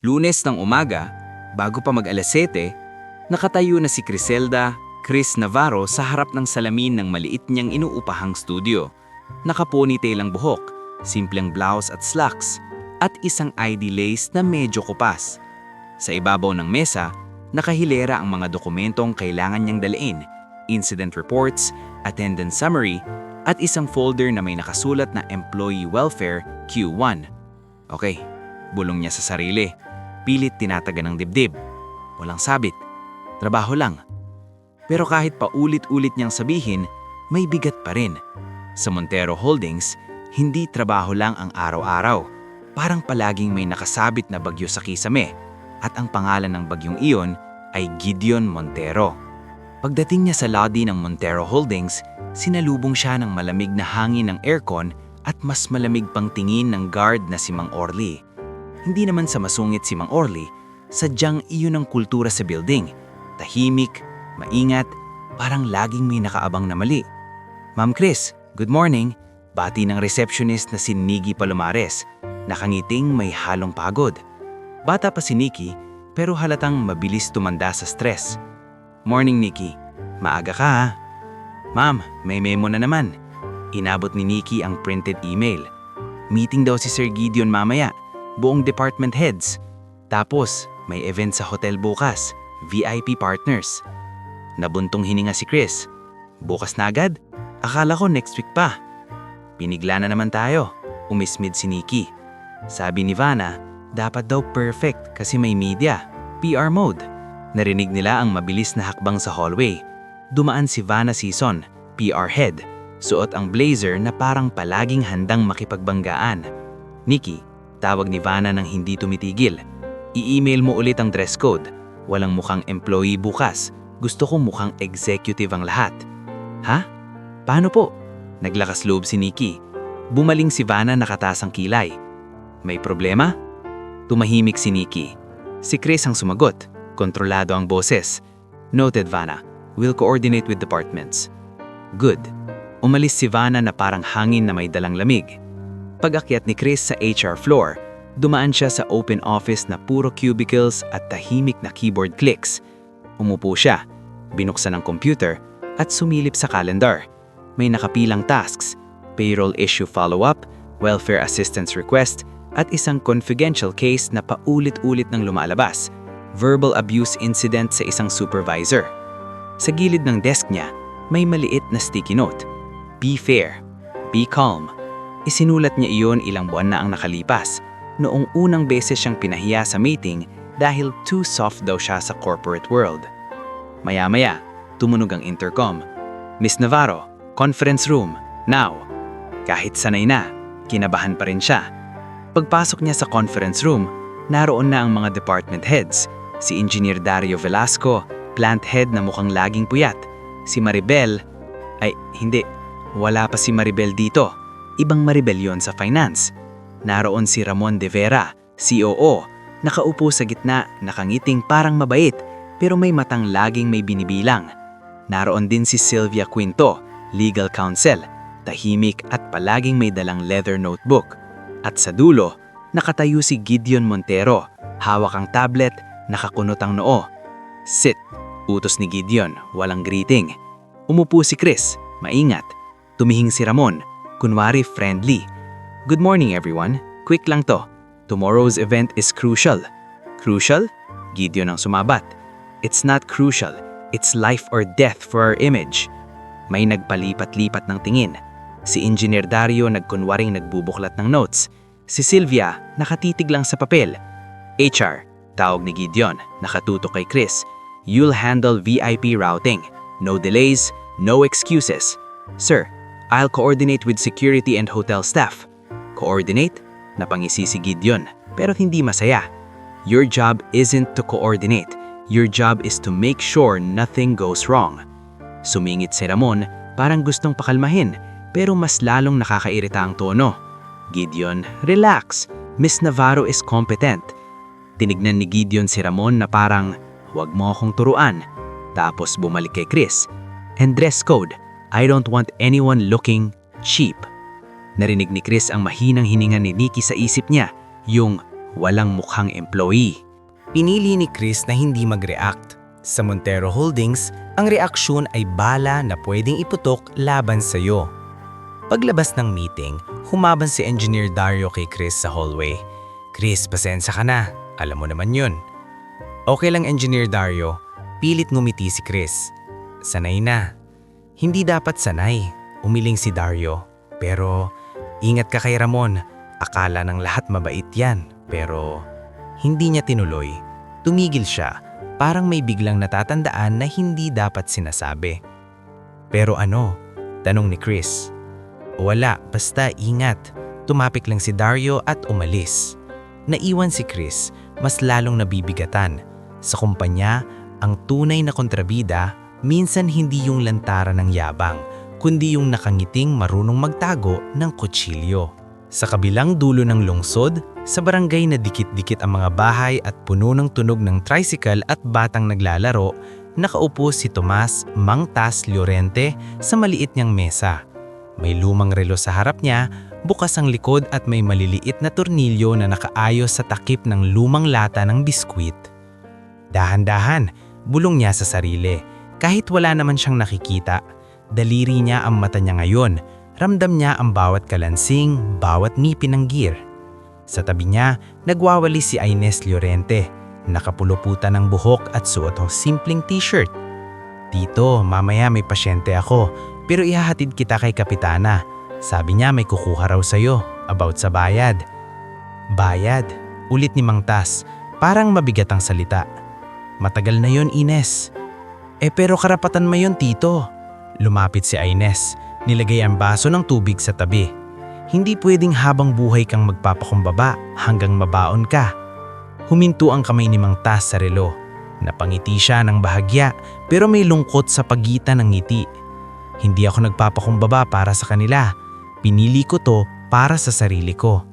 Lunes ng umaga, bago pa mag-alas 7, nakatayo na si Criselda, Chris Navarro sa harap ng salamin ng maliit niyang inuupahang studio. Naka-ponytail ang buhok, simpleng blouse at slacks, at isang ID lace na medyo kupas. Sa ibabaw ng mesa, nakahilera ang mga dokumentong kailangan niyang dalhin, incident reports, attendance summary, at isang folder na may nakasulat na Employee Welfare Q1. Okay, bulong niya sa sarili. Pilit tinataga ng dibdib. Walang sabit. Trabaho lang. Pero kahit paulit-ulit niyang sabihin, may bigat pa rin. Sa Montero Holdings, hindi trabaho lang ang araw-araw. Parang palaging may nakasabit na bagyo sa kisame. At ang pangalan ng bagyong iyon ay Gideon Montero. Pagdating niya sa lobby ng Montero Holdings, sinalubong siya ng malamig na hangin ng aircon at mas malamig pang tingin ng guard na si Mang Orly. Hindi naman sa masungit si Mang Orly, sadyang iyon ang kultura sa building. Tahimik, maingat, parang laging may nakaabang na mali. Ma'am Chris, good morning. Bati ng receptionist na si Nikki Palomares. Nakangiting may halong pagod. Bata pa si Nikki, pero halatang mabilis tumanda sa stress. Morning Nikki, maaga ka ha? Ma'am, may memo na naman. Inabot ni Nikki ang printed email. Meeting daw si Sir Gideon mamaya. Buong department heads. Tapos, may event sa hotel bukas, VIP partners. Nabuntong hininga si Chris. Bukas na agad? Akala ko next week pa. Pinigla na naman tayo, umismid si Nikki. Sabi ni Vanna, dapat daw perfect kasi may media, PR mode. Narinig nila ang mabilis na hakbang sa hallway. Dumaan si Vanna Season, PR head. Suot ang blazer na parang palaging handang makipagbanggaan. Nikki, tawag ni Vanna nang hindi tumitigil. I-email mo ulit ang dress code. Walang mukhang employee bukas. Gusto ko mukhang executive ang lahat. Ha? Paano po? Naglakas loob si Nikki. Bumaling si Vanna nakataas ang kilay. May problema? Tumahimik si Nikki. Si Chris ang sumagot. Kontrolado ang boses. Noted Vanna. We'll coordinate with departments. Good. Umalis si Vanna na parang hangin na may dalang lamig. Pag-akyat ni Chris sa HR floor, dumaan siya sa open office na puro cubicles at tahimik na keyboard clicks. Umupo siya, binuksan ang computer, at sumilip sa calendar. May nakapilang tasks, payroll issue follow-up, welfare assistance request, at isang confidential case na paulit-ulit nang lumalabas, verbal abuse incident sa isang supervisor. Sa gilid ng desk niya, may maliit na sticky note. Be fair. Be calm. Isinulat niya iyon ilang buwan na ang nakalipas, noong unang beses siyang pinahiya sa meeting dahil too soft daw siya sa corporate world. Maya-maya, tumunog ang intercom. Miss Navarro, conference room, now. Kahit sanay na, kinabahan pa rin siya. Pagpasok niya sa conference room, naroon na ang mga department heads, si Engineer Dario Velasco, plant head na mukhang laging puyat, si Maribel, hindi, wala pa si Maribel dito. Ibang Maribel yon sa finance. Naroon si Ramon de Vera, COO, nakaupo sa gitna, nakangiting parang mabait, pero may matang laging may binibilang. Naroon din si Sylvia Quinto, legal counsel, tahimik at palaging may dalang leather notebook. At sa dulo, nakatayo si Gideon Montero, hawak ang tablet, nakakunot ang noo. Sit, utos ni Gideon, walang greeting. Umupo si Chris, maingat. Tumihing si Ramon, kunwari friendly. Good morning everyone. Quick lang to. Tomorrow's event is crucial. Crucial? Gideon ang sumabat. It's not crucial. It's life or death for our image. May nagpalipat-lipat ng tingin. Si Engineer Dario nagkunwaring nagbubuklat ng notes. Si Sylvia nakatitig lang sa papel. HR, tawag ni Gideon, nakatutok kay Chris. You'll handle VIP routing. No delays, no excuses. Sir, I'll coordinate with security and hotel staff. Coordinate? Napangisi si Gideon, pero hindi masaya. Your job isn't to coordinate. Your job is to make sure nothing goes wrong. Sumingit si Ramon, parang gustong pakalmahin, pero mas lalong nakakairita ang tono. Gideon, relax. Miss Navarro is competent. Tinignan ni Gideon si Ramon na parang, huwag mo akong turuan. Tapos bumalik kay Chris. And dress code. I don't want anyone looking cheap. Narinig ni Chris ang mahinang hininga ni Nikki sa isip niya, yung walang mukhang employee. Pinili ni Chris na hindi mag-react. Sa Montero Holdings, ang reaksyon ay bala na pwedeng iputok laban sa'yo. Paglabas ng meeting, humaban si Engineer Dario kay Chris sa hallway. "Chris, pasensya ka na. Alam mo naman yun." "Okay lang, Engineer Dario." Pilit ngumiti si Chris. "Sanay na." "Hindi dapat sanay," umiling si Dario. "Pero ingat ka kay Ramon. Akala ng lahat mabait yan." Pero hindi niya tinuloy. Tumigil siya, parang may biglang natatandaan na hindi dapat sinasabi. "Pero ano?" tanong ni Chris. "Wala, basta ingat." Tumapik lang si Dario at umalis. Naiwan si Chris, mas lalong nabibigatan. Sa kumpanya, ang tunay na kontrabida, minsan hindi yung lantaran ng yabang, kundi yung nakangiting marunong magtago ng kutsilyo. Sa kabilang dulo ng lungsod, sa barangay na dikit-dikit ang mga bahay at puno ng tunog ng tricycle at batang naglalaro, nakaupo si Tomas Mang Tas Llorente sa maliit niyang mesa. May lumang relo sa harap niya, bukas ang likod at may maliliit na tornilyo na nakaayos sa takip ng lumang lata ng biskwit. Dahan-dahan, bulong niya sa sarili. Kahit wala naman siyang nakikita, daliri niya ang mata niya ngayon. Ramdam niya ang bawat kalansing, bawat ngipin ng gear. Sa tabi niya, nagwawali si Ines Llorente. Nakapuluputan ng buhok at suot ang simpleng t-shirt. "Tito, mamaya may pasyente ako, pero ihahatid kita kay Kapitana. Sabi niya may kukuha raw sa'yo, about sa bayad." "Bayad?" ulit ni Mang Tas, parang mabigat ang salita. "Matagal na yon, Ines." Pero karapatan mo yon, Tito." Lumapit si Ines. Nilagay ang baso ng tubig sa tabi. "Hindi pwedeng habang buhay kang magpapakumbaba hanggang mabaon ka." Huminto ang kamay ni Mang Tas sa relo. Napangiti siya ng bahagya pero may lungkot sa pagitan ng ngiti. "Hindi ako nagpapakumbaba para sa kanila. Pinili ko to para sa sarili ko."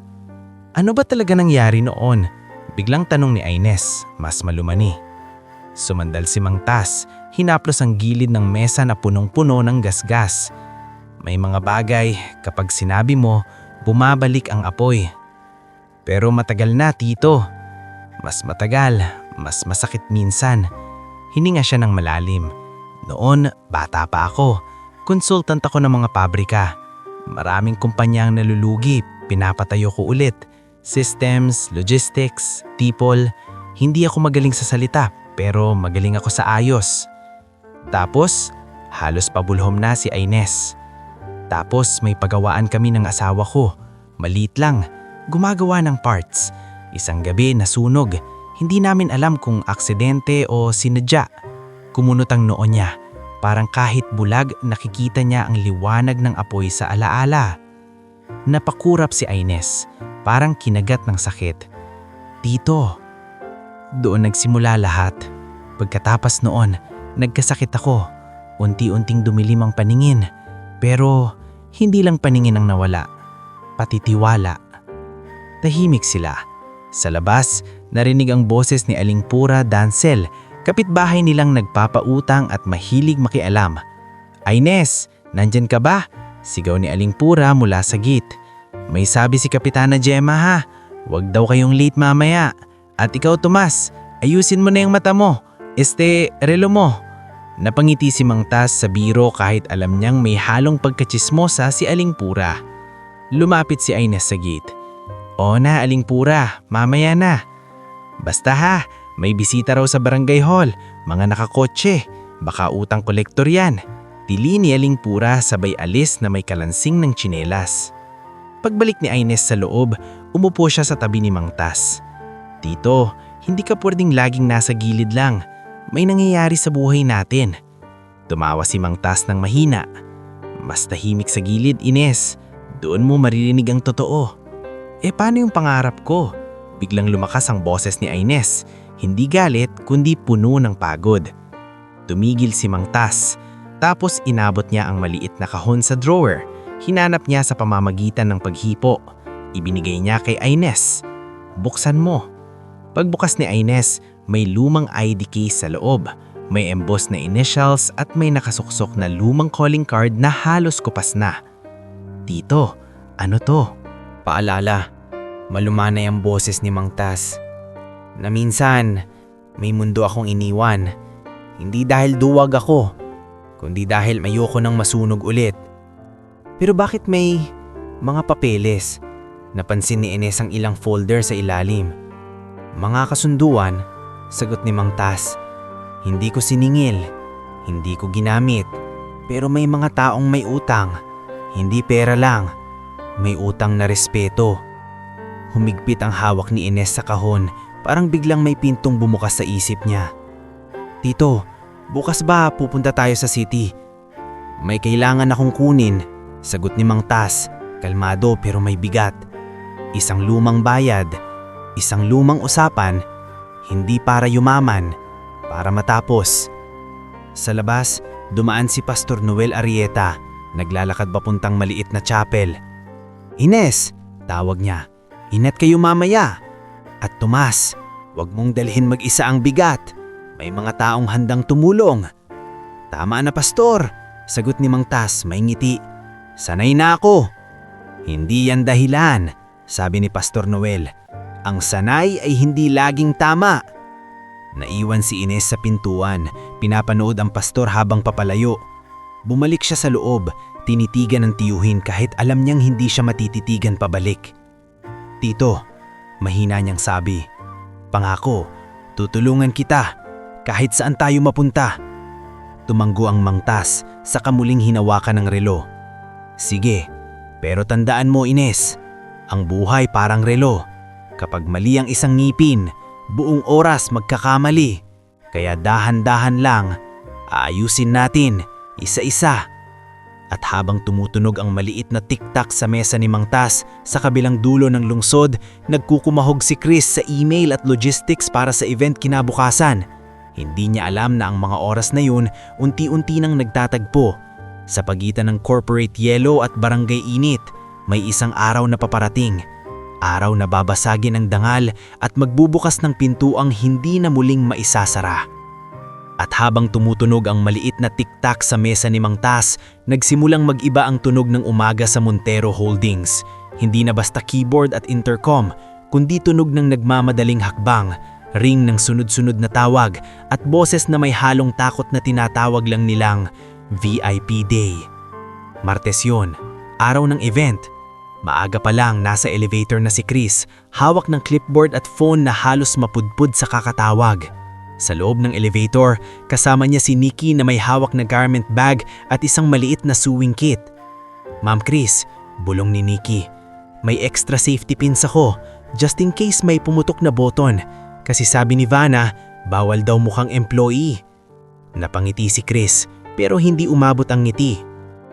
"Ano ba talaga nangyari noon?" biglang tanong ni Ines, mas malumani. Sumandal si Mang Tas, hinaplos ang gilid ng mesa na punong-puno ng gasgas. "May mga bagay, kapag sinabi mo, bumabalik ang apoy." "Pero matagal na, Tito." "Mas matagal, mas masakit minsan." Hininga siya ng malalim. "Noon, bata pa ako. Konsultant ako ng mga pabrika. Maraming kumpanya ang nalulugi, pinapatayo ko ulit. Systems, logistics, people. Hindi ako magaling sa salita, pero magaling ako sa ayos." Tapos, halos pabulhom na si Ines. "Tapos may pagawaan kami ng asawa ko. Maliit lang, gumagawa ng parts. Isang gabi nasunog. Hindi namin alam kung aksidente o sinadya. Kumunot ang noo niya. Parang kahit bulag nakikita niya ang liwanag ng apoy sa alaala." Napakurap si Ines, parang kinagat ng sakit. "Tito." "Doon nagsimula lahat. Pagkatapos noon, nagkasakit ako. Unti-unting dumilim ang paningin. Pero hindi lang paningin ang nawala, pati tiwala." Tahimik sila. Sa labas, narinig ang boses ni Aling Pura Dancel, kapitbahay nilang nagpapautang at mahilig makialam. "Ines, nandyan ka ba?" sigaw ni Aling Pura mula sa gate. "May sabi si Kapitana Gemma ha, wag daw kayong late mamaya. At ikaw Tomas, ayusin mo na yung mata mo. Relo mo." Napangiti si Mang Tas sa biro kahit alam niyang may halong pagkatsismosa si Aling Pura. Lumapit si Ines sa gate. "O na, Aling Pura, mamaya na." "Basta ha, may bisita raw sa barangay hall, mga nakakotse, baka utang kolektor yan." Tili ni Aling Pura sabay alis na may kalansing ng tsinelas. Pagbalik ni Ines sa loob, umupo siya sa tabi ni Mang Tas. "Tito, hindi ka pwedeng laging nasa gilid lang. May nangyayari sa buhay natin." Tumawa si Mang Tas ng mahina. "Mas tahimik sa gilid, Ines. Doon mo maririnig ang totoo." Paano yung pangarap ko?" Biglang lumakas ang boses ni Ines. Hindi galit, kundi puno ng pagod. Tumigil si Mang Tas. Tapos inabot niya ang maliit na kahon sa drawer. Hinanap niya sa pamamagitan ng paghipo. Ibinigay niya kay Ines. "Buksan mo." Pagbukas ni Ines, may lumang ID case sa loob. May emboss na initials at may nakasuksok na lumang calling card na halos kupas na. "Tito, ano to?" "Paalala, Malumanay ang boses ni Mang Tas. Na minsan, may mundo akong iniwan. Hindi dahil duwag ako, kundi dahil ayoko nang masunog ulit. Pero bakit may mga papeles? Napansin ni Ines ang ilang folder sa ilalim. Mga kasunduan, sagot ni Mang Tas. Hindi ko siningil, hindi ko ginamit. Pero may mga taong may utang, hindi pera lang. May utang na respeto. Humigpit ang hawak ni Ines sa kahon, parang biglang may pintong bumukas sa isip niya. Tito, bukas ba pupunta tayo sa city? May kailangan akong kunin, sagot ni Mang Tas, kalmado pero may bigat. Isang lumang bayad, isang lumang usapan, hindi para yumaman, para matapos. Sa labas, dumaan si Pastor Noel Arrieta, naglalakad papuntang maliit na chapel. Ines, tawag niya, inat kayo mamaya. At Tomas, wag mong dalhin mag-isa ang bigat. May mga taong handang tumulong. Tama na Pastor, sagot ni Mang Tas, may ngiti. Sanay na ako. Hindi yan dahilan, sabi ni Pastor Noel. Ang sanay ay hindi laging tama. Naiwan si Ines sa pintuan, pinapanood ang pastor habang papalayo. Bumalik siya sa loob, tinitigan ng tiyuhin kahit alam niyang hindi siya matititigan pabalik. Tito, mahina niyang sabi, pangako, tutulungan kita kahit saan tayo mapunta. Tumanggo ang Mang Tas, saka muling hinawakan ng relo. Sige, pero tandaan mo Ines, ang buhay parang relo. Kapag mali ang isang ngipin, buong oras magkakamali. Kaya dahan-dahan lang, aayusin natin, isa-isa. At habang tumutunog ang maliit na tiktak sa mesa ni Mang Tas, sa kabilang dulo ng lungsod, nagkukumahog si Chris sa email at logistics para sa event kinabukasan. Hindi niya alam na ang mga oras na yun unti-unti nang nagtatagpo. Sa pagitan ng corporate yellow at barangay init, may isang araw na paparating. Araw na babasagin ang dangal at magbubukas ng pintuang hindi na muling maisasara. At habang tumutunog ang maliit na tiktak sa mesa ni Mang Tas, nagsimulang mag-iba ang tunog ng umaga sa Montero Holdings. Hindi na basta keyboard at intercom, kundi tunog ng nagmamadaling hakbang, ring ng sunod-sunod na tawag at boses na may halong takot na tinatawag lang nilang VIP Day. Martes yun, araw ng event. Maaga pa lang nasa elevator na si Chris, hawak ng clipboard at phone na halos mapudpud sa kakatawag. Sa loob ng elevator, kasama niya si Nikki na may hawak na garment bag at isang maliit na sewing kit. Ma'am Chris, bulong ni Nikki, may extra safety pins ako just in case may pumutok na button. Kasi sabi ni Vanna, bawal daw mukhang employee. Napangiti si Chris pero hindi umabot ang ngiti.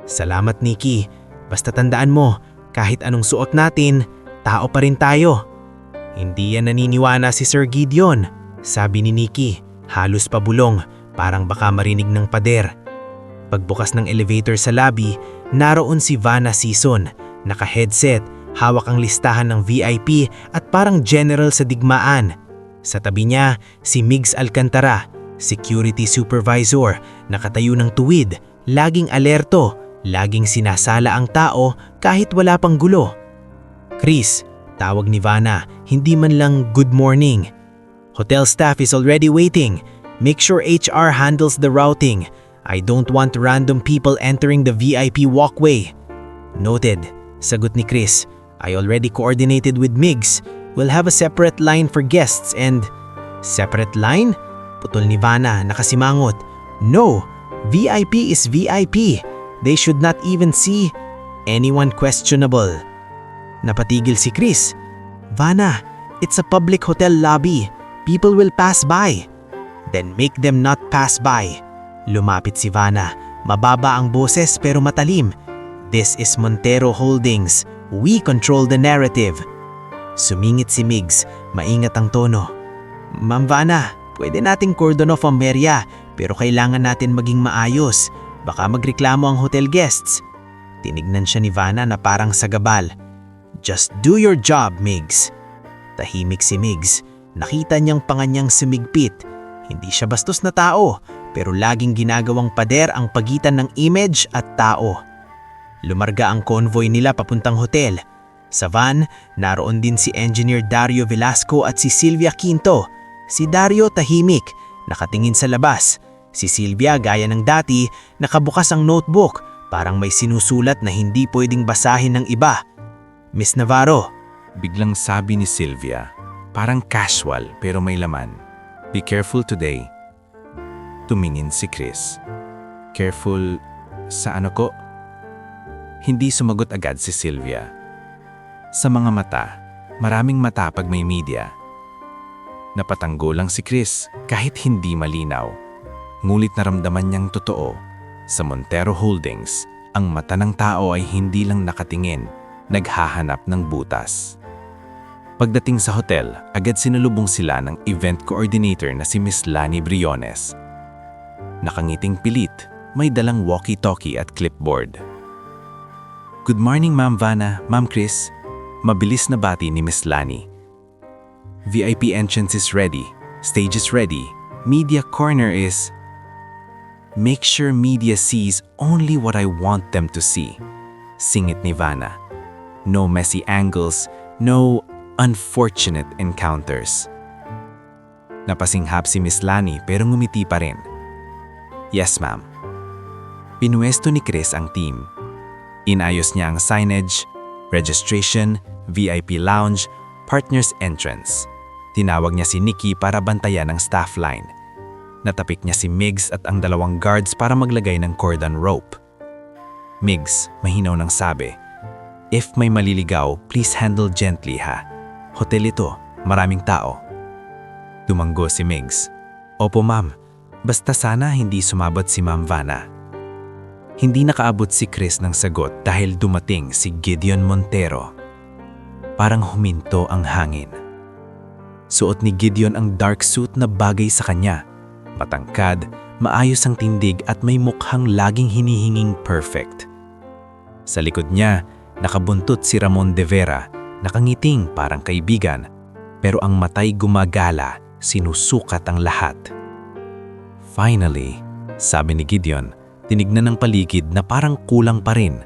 Salamat Nikki, basta tandaan mo, kahit anong suot natin, tao pa rin tayo. Hindi yan naniniwala si Sir Gideon, sabi ni Nikki, halos pabulong, parang baka marinig ng pader. Pagbukas ng elevator sa lobby, naroon si Vanna Season, naka-headset, hawak ang listahan ng VIP at parang general sa digmaan. Sa tabi niya, si Migs Alcantara, security supervisor, nakatayo ng tuwid, laging alerto, laging sinasala ang tao kahit wala pang gulo. Chris, tawag ni Vanna, hindi man lang good morning. Hotel staff is already waiting. Make sure HR handles the routing. I don't want random people entering the VIP walkway. Noted, sagot ni Chris. I already coordinated with Migs. We'll have a separate line for guests and… Separate line? Putol ni Vanna, nakasimangot. No, VIP is VIP. They should not even see anyone questionable. Napatigil si Chris. Vanna, it's a public hotel lobby. People will pass by. Then make them not pass by. Lumapit si Vanna. Mababa ang boses pero matalim. This is Montero Holdings. We control the narrative. Sumingit si Migs. Maingat ang tono. Ma'am Vanna, pwede nating cordon off ang merya pero kailangan natin maging maayos. Baka magreklamo ang hotel guests. Tinignan siya ni Vanna na parang sagabal. Just do your job, Migs. Tahimik si Migs. Nakita niyang panganyang sumigpit. Hindi siya bastos na tao, pero laging ginagawang pader ang pagitan ng image at tao. Lumarga ang convoy nila papuntang hotel. Sa van, naroon din si Engineer Dario Velasco at si Silvia Quinto. Si Dario tahimik, nakatingin sa labas. Si Silvia gaya ng dati, nakabukas ang notebook, parang may sinusulat na hindi pwedeng basahin ng iba. Miss Navarro, Biglang sabi ni Sylvia, parang casual pero may laman. Be careful today. Tumingin si Chris. Careful sa ano ko? Hindi sumagot agad si Sylvia. Sa mga mata, maraming mata pag may media. Napatanggo lang si Chris kahit hindi malinaw. Ngulit naramdaman niyang totoo. Sa Montero Holdings, ang mata ng tao ay hindi lang nakatingin, naghahanap ng butas. Pagdating sa hotel, agad sinalubong sila ng event coordinator na si Miss Lani Briones. Nakangiting pilit, may dalang walkie-talkie at clipboard. Good morning, Ma'am Vanna, Ma'am Chris. Mabilis na bati ni Miss Lani. VIP entrance is ready, stage is ready, media corner is... Make sure media sees only what I want them to see. Singit ni Vanna. No messy angles, no unfortunate encounters. Napasinghap si Miss Lani pero ngumiti pa rin. Yes, ma'am. Pinuesto ni Chris ang team. Inayos niya ang signage, registration, VIP lounge, partners entrance. Tinawag niya si Nikki para bantayan ang staff line. Natapik niya si Migs at ang dalawang guards para maglagay ng cordon rope. Migs, mahinaw nang sabi, "If may maliligaw, please handle gently ha. Hotel ito, maraming tao." Tumanggo si Migs. Opo ma'am, basta sana hindi sumabot si Ma'am Vanna. Hindi nakaabot si Chris ng sagot dahil dumating si Gideon Montero. Parang huminto ang hangin. Suot ni Gideon ang dark suit na bagay sa kanya. Matangkad, maayos ang tindig at may mukhang laging hinihinging perfect. Sa likod niya, nakabuntot si Ramon de Vera, nakangiting parang kaibigan, pero ang matay gumagala, sinusukat ang lahat. Finally, sabi ni Gideon, tinignan ng paligid na parang kulang pa rin.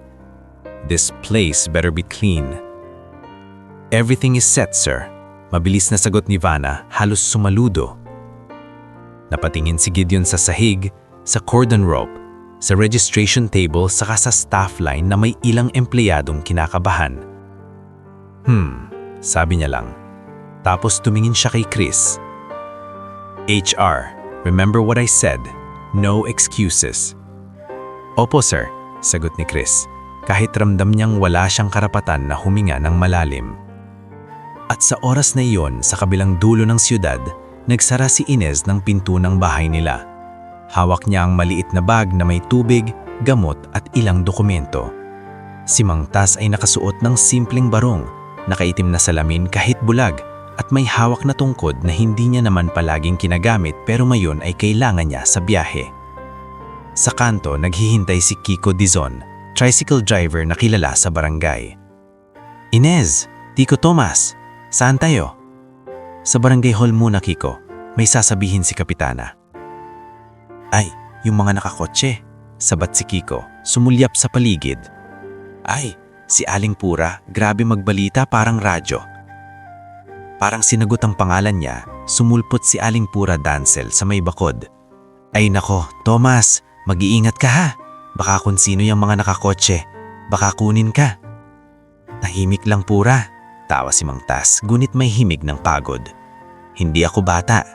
This place better be clean. Everything is set, sir. Mabilis na sagot ni Vanna, halos sumaludo. Napatingin si Gideon sa sahig, sa cordon rope, sa registration table saka sa staff line na may ilang empleyadong kinakabahan. Sabi niya lang. Tapos tumingin siya kay Chris. HR, remember what I said. No excuses. Opo sir, sagot ni Chris, kahit ramdam niyang wala siyang karapatan na huminga ng malalim. At sa oras na iyon, sa kabilang dulo ng siyudad, nagsara si Inez ng pinto ng bahay nila. Hawak niya ang maliit na bag na may tubig, gamot at ilang dokumento. Si Mang Tas ay nakasuot ng simpleng barong, nakaitim na salamin kahit bulag, at may hawak na tungkod na hindi niya naman palaging kinagamit pero ngayon ay kailangan niya sa biyahe. Sa kanto, naghihintay si Kiko Dizon, tricycle driver na kilala sa barangay. Inez, Tiko Tomas, saan tayo? Sa barangay hall muna, Kiko. May sasabihin si Kapitana. Ay, yung mga nakakotse. Sabat si Kiko, sumulyap sa paligid. Ay, si Aling Pura, grabe magbalita parang radyo. Parang sinagot ang pangalan niya, sumulpot si Aling Pura Dancel sa may bakod. Ay nako, Thomas, mag-iingat ka ha. Baka kung sino yung mga nakakotse, baka kunin ka. Tahimik lang Pura. Tawa si Mang Tas, gunit may himig ng pagod. Hindi ako bata.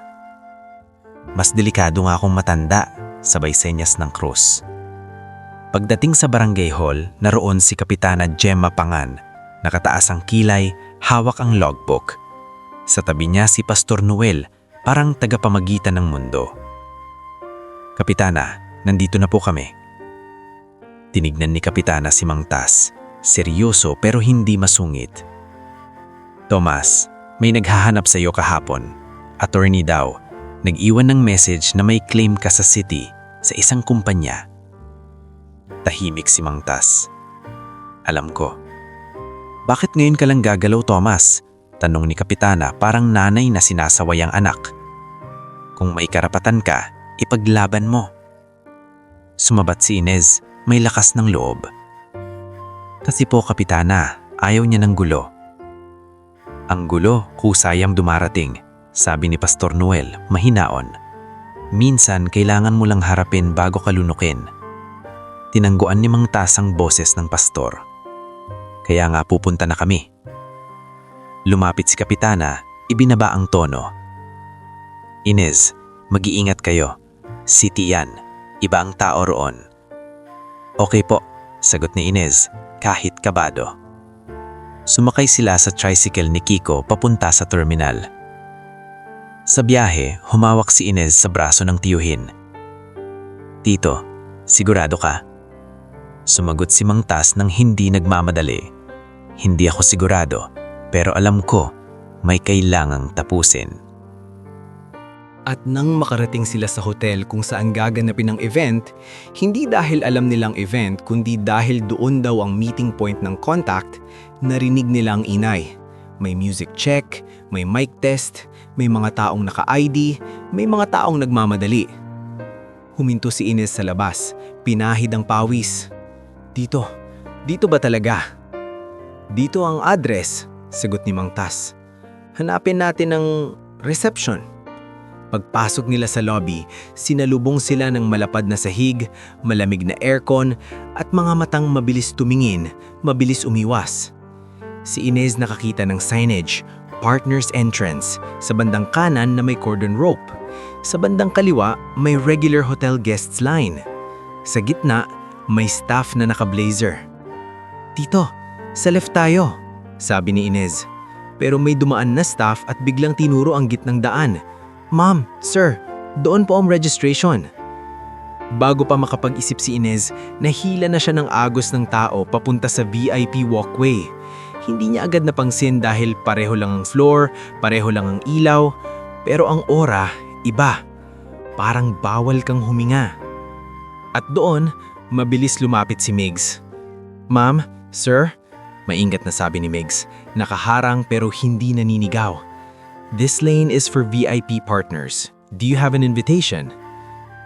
Mas delikado nga akong matanda, sabay senyas ng krus. Pagdating sa barangay hall, naroon si Kapitana Gemma Pangan. Nakataas ang kilay, hawak ang logbook. Sa tabi niya si Pastor Noel, parang tagapamagitan ng mundo. Kapitana, nandito na po kami. Tinignan ni Kapitana si Mang Tas, seryoso pero hindi masungit. Thomas, may naghahanap sa iyo kahapon. Attorney daw, nag-iwan ng message na may claim ka sa city, sa isang kumpanya. Tahimik si Mang Tas. Alam ko. Bakit ngayon ka lang gagalaw, Thomas? Tanong ni Kapitana parang nanay na sinasaway ang anak. Kung may karapatan ka, ipaglaban mo. Sumabat si Inez, may lakas ng loob. Kasi po, Kapitana, ayaw niya ng gulo. Ang gulo, kusayang dumarating, sabi ni Pastor Noel, mahinaon. Minsan, kailangan mo lang harapin bago ka lunukin. Tinangguan ni Mang Tas ang boses ng pastor. Kaya nga pupunta na kami. Lumapit si Kapitana, ibinaba ang tono. Inez, mag-iingat kayo. City yan, iba ang tao roon. Okay po, sagot ni Inez, kahit kabado. Sumakay sila sa tricycle ni Kiko papunta sa terminal. Sa biyahe, humawak si Inez sa braso ng tiyuhin. Tito, sigurado ka? Sumagot si Mang Tas nang hindi nagmamadali. Hindi ako sigurado, pero alam ko, may kailangang tapusin. At nang makarating sila sa hotel kung saan gaganapin ang event, hindi dahil alam nilang event kundi dahil doon daw ang meeting point ng contact, narinig nila ang ingay. May music check, may mic test, may mga taong naka-ID, may mga taong nagmamadali. Huminto si Inez sa labas, pinahid ang pawis. Dito ba talaga? Dito ang address, sagot ni Mang Tas. Hanapin natin ang reception. Pagpasok nila sa lobby, sinalubong sila ng malapad na sahig, malamig na aircon, at mga matang mabilis tumingin, mabilis umiwas. Si Inez nakakita ng signage, Partner's Entrance, sa bandang kanan na may cordon rope. Sa bandang kaliwa, may regular hotel guests line. Sa gitna, may staff na naka-blazer. Tito, sa left tayo, sabi ni Inez. Pero may dumaan na staff at biglang tinuro ang gitnang daan. Ma'am, sir, doon po ang registration. Bago pa makapag-isip si Inez, nahila na siya ng agos ng tao papunta sa VIP walkway. Hindi niya agad napangsin dahil pareho lang ang floor, pareho lang ang ilaw, pero ang aura, iba. Parang bawal kang huminga. At doon, mabilis lumapit si Migs. Ma'am, sir, maingat na sabi ni Migs, nakaharang pero hindi naninigaw. This lane is for VIP partners. Do you have an invitation?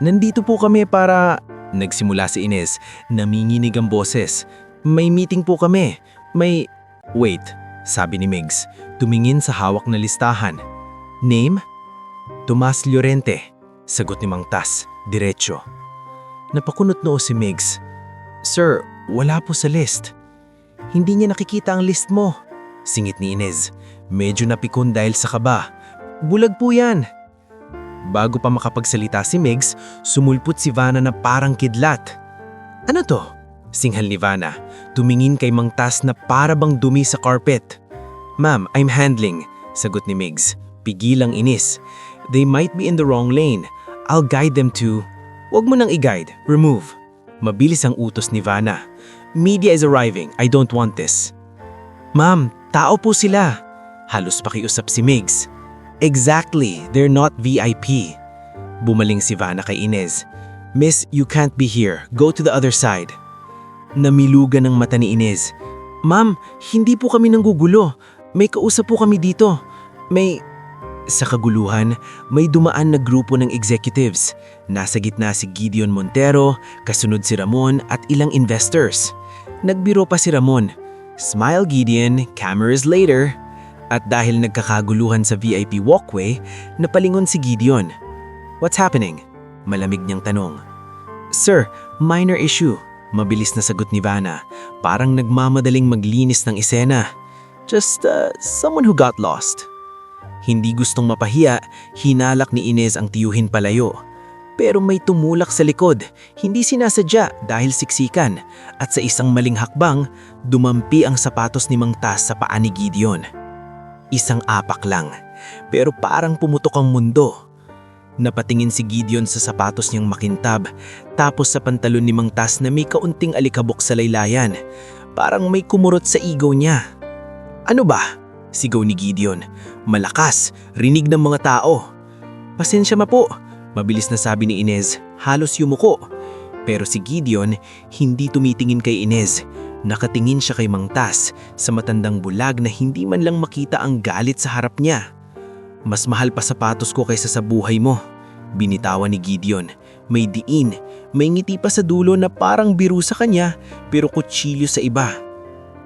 Nandito po kami para... Nagsimula si Inez, naminginig ang boses. May meeting po kami. Wait, sabi ni Migs, tumingin sa hawak na listahan. Name? Tomas Llorente, sagot ni Mang Tas, diretso. Napakunot noo si Migs. Sir, wala po sa list. Hindi niya nakikita ang list mo, singit ni Inez. Medyo napikon dahil sa kaba. Bulag po yan. Bago pa makapagsalita si Migs, sumulpot si Vanna na parang kidlat. Ano to? Singhal ni Vanna. Tumingin kay Mang Tas na para bang dumi sa carpet. Ma'am, I'm handling, sagot ni Migs. Pigilang inis. They might be in the wrong lane. I'll guide them to... Huwag mo nang i-guide. Remove. Mabilis ang utos ni Vanna. Media is arriving. I don't want this. Ma'am, tao po sila. Halos pakiusap si Migs. Exactly, they're not VIP. Bumaling si Vanna kay Inez. Miss, you can't be here. Go to the other side. Namilugan ng mata ni Inez. Ma'am, hindi po kami nanggugulo. May kausap po kami dito. Sa kaguluhan, may dumaan na grupo ng executives. Nasa gitna si Gideon Montero, kasunod si Ramon at ilang investors. Nagbiro pa si Ramon. Smile Gideon, cameras later. At dahil nagkakaguluhan sa VIP walkway, napalingon si Gideon. What's happening? Malamig niyang tanong. Sir, minor issue. Mabilis na sagot ni Vanna. Parang nagmamadaling maglinis ng eksena. Just someone who got lost. Hindi gustong mapahiya, hinalak ni Inez ang tiyuhin palayo. Pero may tumulak sa likod, hindi sinasadya dahil siksikan. At sa isang maling hakbang, dumampi ang sapatos ni Mang Tas sa paa ni Gideon. Isang apak lang, pero parang pumutok ang mundo. Napatingin si Gideon sa sapatos niyang makintab, tapos sa pantalon ni Mang Tas na may kaunting alikabok sa laylayan. Parang may kumurot sa igaw niya. Ano ba? Sigaw ni Gideon. Malakas, rinig ng mga tao. Pasensya ma po, mabilis na sabi ni Inez, halos yumuko. Pero si Gideon hindi tumitingin kay Inez. Nakatingin siya kay Mang Tas sa matandang bulag na hindi man lang makita ang galit sa harap niya. Mas mahal pa sapatos ko kaysa sa buhay mo, binitawan ni Gideon. May diin, may ngiti pa sa dulo na parang biro sa kanya pero kutsilyo sa iba.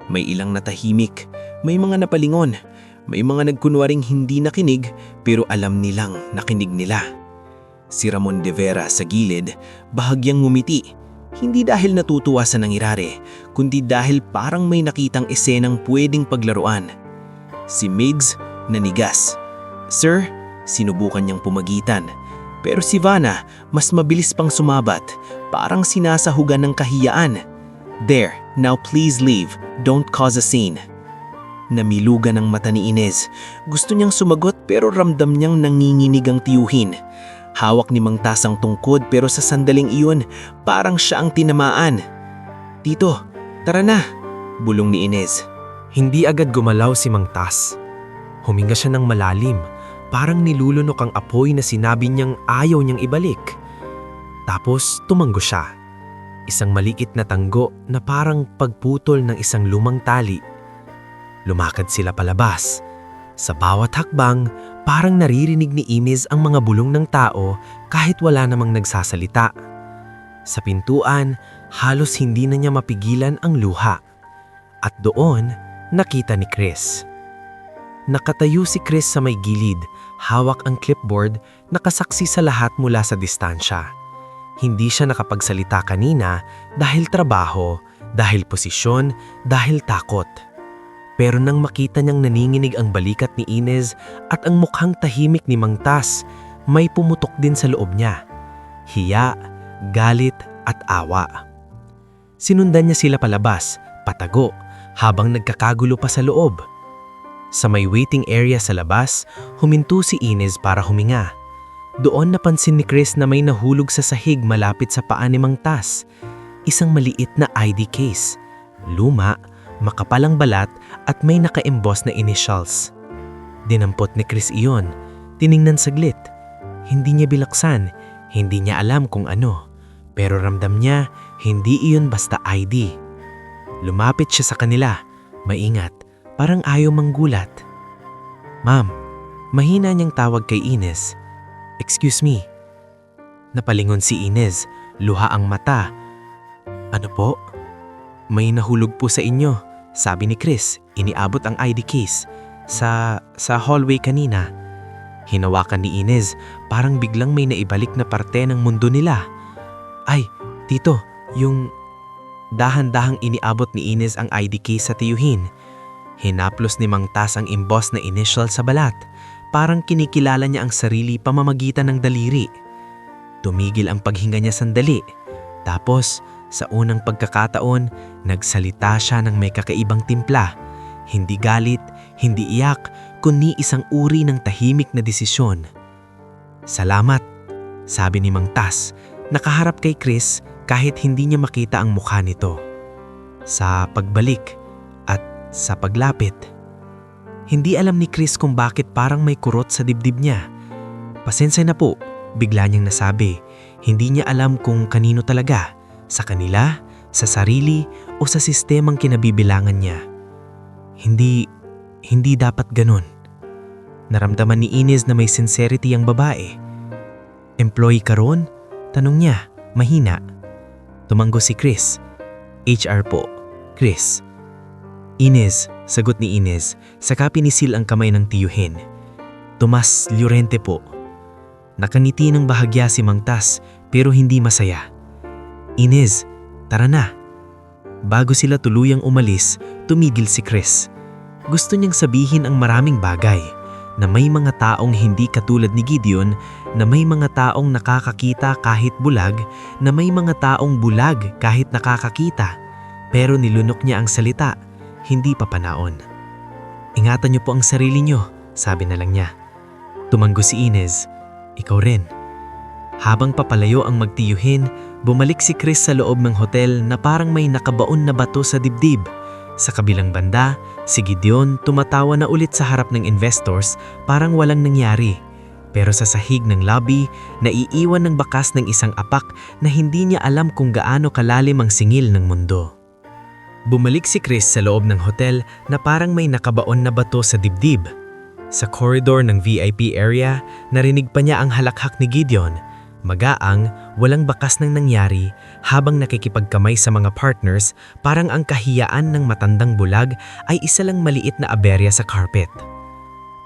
May ilang natahimik, may mga napalingon, may mga nagkunwaring hindi nakinig pero alam nilang nakinig nila. Si Ramon de Vera sa gilid, bahagyang ngumiti. Hindi dahil natutuwa sa nangyari, kundi dahil parang may nakitang esenang pwedeng paglaruan. Si Migs nanigas. Sir, sinubukan niyang pumagitan. Pero si Vanna mas mabilis pang sumabat, parang sinasahugan ng kahiyaan. There, now please leave, don't cause a scene. Namilugan ang mata ni Inez. Gusto niyang sumagot pero ramdam niyang nanginginig ang tiyuhin. Hawak ni Mang Tas ang tungkod pero sa sandaling iyon, parang siya ang tinamaan. Tito, tara na, bulong ni Inez. Hindi agad gumalaw si Mang Tas. Huminga siya ng malalim, parang nilulunok ang apoy na sinabi niyang ayaw niyang ibalik. Tapos tumanggo siya. Isang maliit na tanggo na parang pagputol ng isang lumang tali. Lumakad sila palabas. Sa bawat hakbang, parang naririnig ni Inez ang mga bulong ng tao kahit wala namang nagsasalita. Sa pintuan, halos hindi na niya mapigilan ang luha. At doon, nakita ni Chris. Nakatayo si Chris sa may gilid, hawak ang clipboard, nakasaksi sa lahat mula sa distansya. Hindi siya nakapagsalita kanina dahil trabaho, dahil posisyon, dahil takot. Pero nang makita niyang naninginig ang balikat ni Inez at ang mukhang tahimik ni Mang Tas, may pumutok din sa loob niya. Hiya, galit at awa. Sinundan niya sila palabas, patago, habang nagkakagulo pa sa loob. Sa may waiting area sa labas, huminto si Inez para huminga. Doon napansin ni Chris na may nahulog sa sahig malapit sa paa ni Mang Tas. Isang maliit na ID case. Luma, makapalang balat at may naka-emboss na initials. Dinampot ni Chris iyon, tiningnan saglit. Hindi niya bilaksan, hindi niya alam kung ano. Pero ramdam niya, hindi iyon basta ID. Lumapit siya sa kanila, maingat, parang ayaw manggulat. Ma'am, mahina niyang tawag kay Inez. Excuse me. Napalingon si Inez, luha ang mata. Ano po? May nahulog po sa inyo, sabi ni Chris, iniabot ang ID case. Sa hallway kanina. Hinawakan ni Inez, parang biglang may naibalik na parte ng mundo nila. Ay, tito, yung... Dahan-dahang iniabot ni Inez ang ID case sa tiyuhin. Hinaplos ni Mang Tas ang emboss na initial sa balat. Parang kinikilala niya ang sarili pamamagitan ng daliri. Tumigil ang paghinga niya sandali. Tapos, sa unang pagkakataon, nagsalita siya ng may kakaibang timpla. Hindi galit, hindi iyak, kundi isang uri ng tahimik na desisyon. Salamat, sabi ni Mang Tas, nakaharap kay Chris kahit hindi niya makita ang mukha nito. Sa pagbalik at sa paglapit. Hindi alam ni Chris kung bakit parang may kurot sa dibdib niya. Pasensya na po, bigla niyang nasabi. Hindi niya alam kung kanino talaga, sa kanila, sa sarili o sa sistemang kinabibilangan niya. Hindi dapat ganun. Naramdaman ni Inez na may sincerity ang babae. Employee ka ron? Tanong niya, mahina. Tumanggo si Chris. HR po, Chris. Inez, sagot ni Inez, saka pinisil ang kamay ng tiyuhin. Tomas Llorente po. Nakangiti ng bahagya si Mang Tas pero hindi masaya. Inez, tara na. Bago sila tuluyang umalis, tumigil si Chris. Gusto niyang sabihin ang maraming bagay, na may mga taong hindi katulad ni Gideon, na may mga taong nakakakita kahit bulag, na may mga taong bulag kahit nakakakita. Pero nilunok niya ang salita, hindi pa panaon. Ingatan niyo po ang sarili niyo, sabi na lang niya. Tumanggo si Inez, ikaw rin. Habang papalayo ang magtiyuhin, bumalik si Chris sa loob ng hotel na parang may nakabaon na bato sa dibdib. Sa kabilang banda, si Gideon tumatawa na ulit sa harap ng investors parang walang nangyari. Pero sa sahig ng lobby, naiiwan ng bakas ng isang apak na hindi niya alam kung gaano kalalim ang singil ng mundo. Bumalik si Chris sa loob ng hotel na parang may nakabaon na bato sa dibdib. Sa corridor ng VIP area, narinig pa niya ang halakhak ni Gideon. Magaang, walang bakas ng nangyari habang nakikipagkamay sa mga partners, parang ang kahiyaan ng matandang bulag ay isa lang maliit na aberya sa carpet.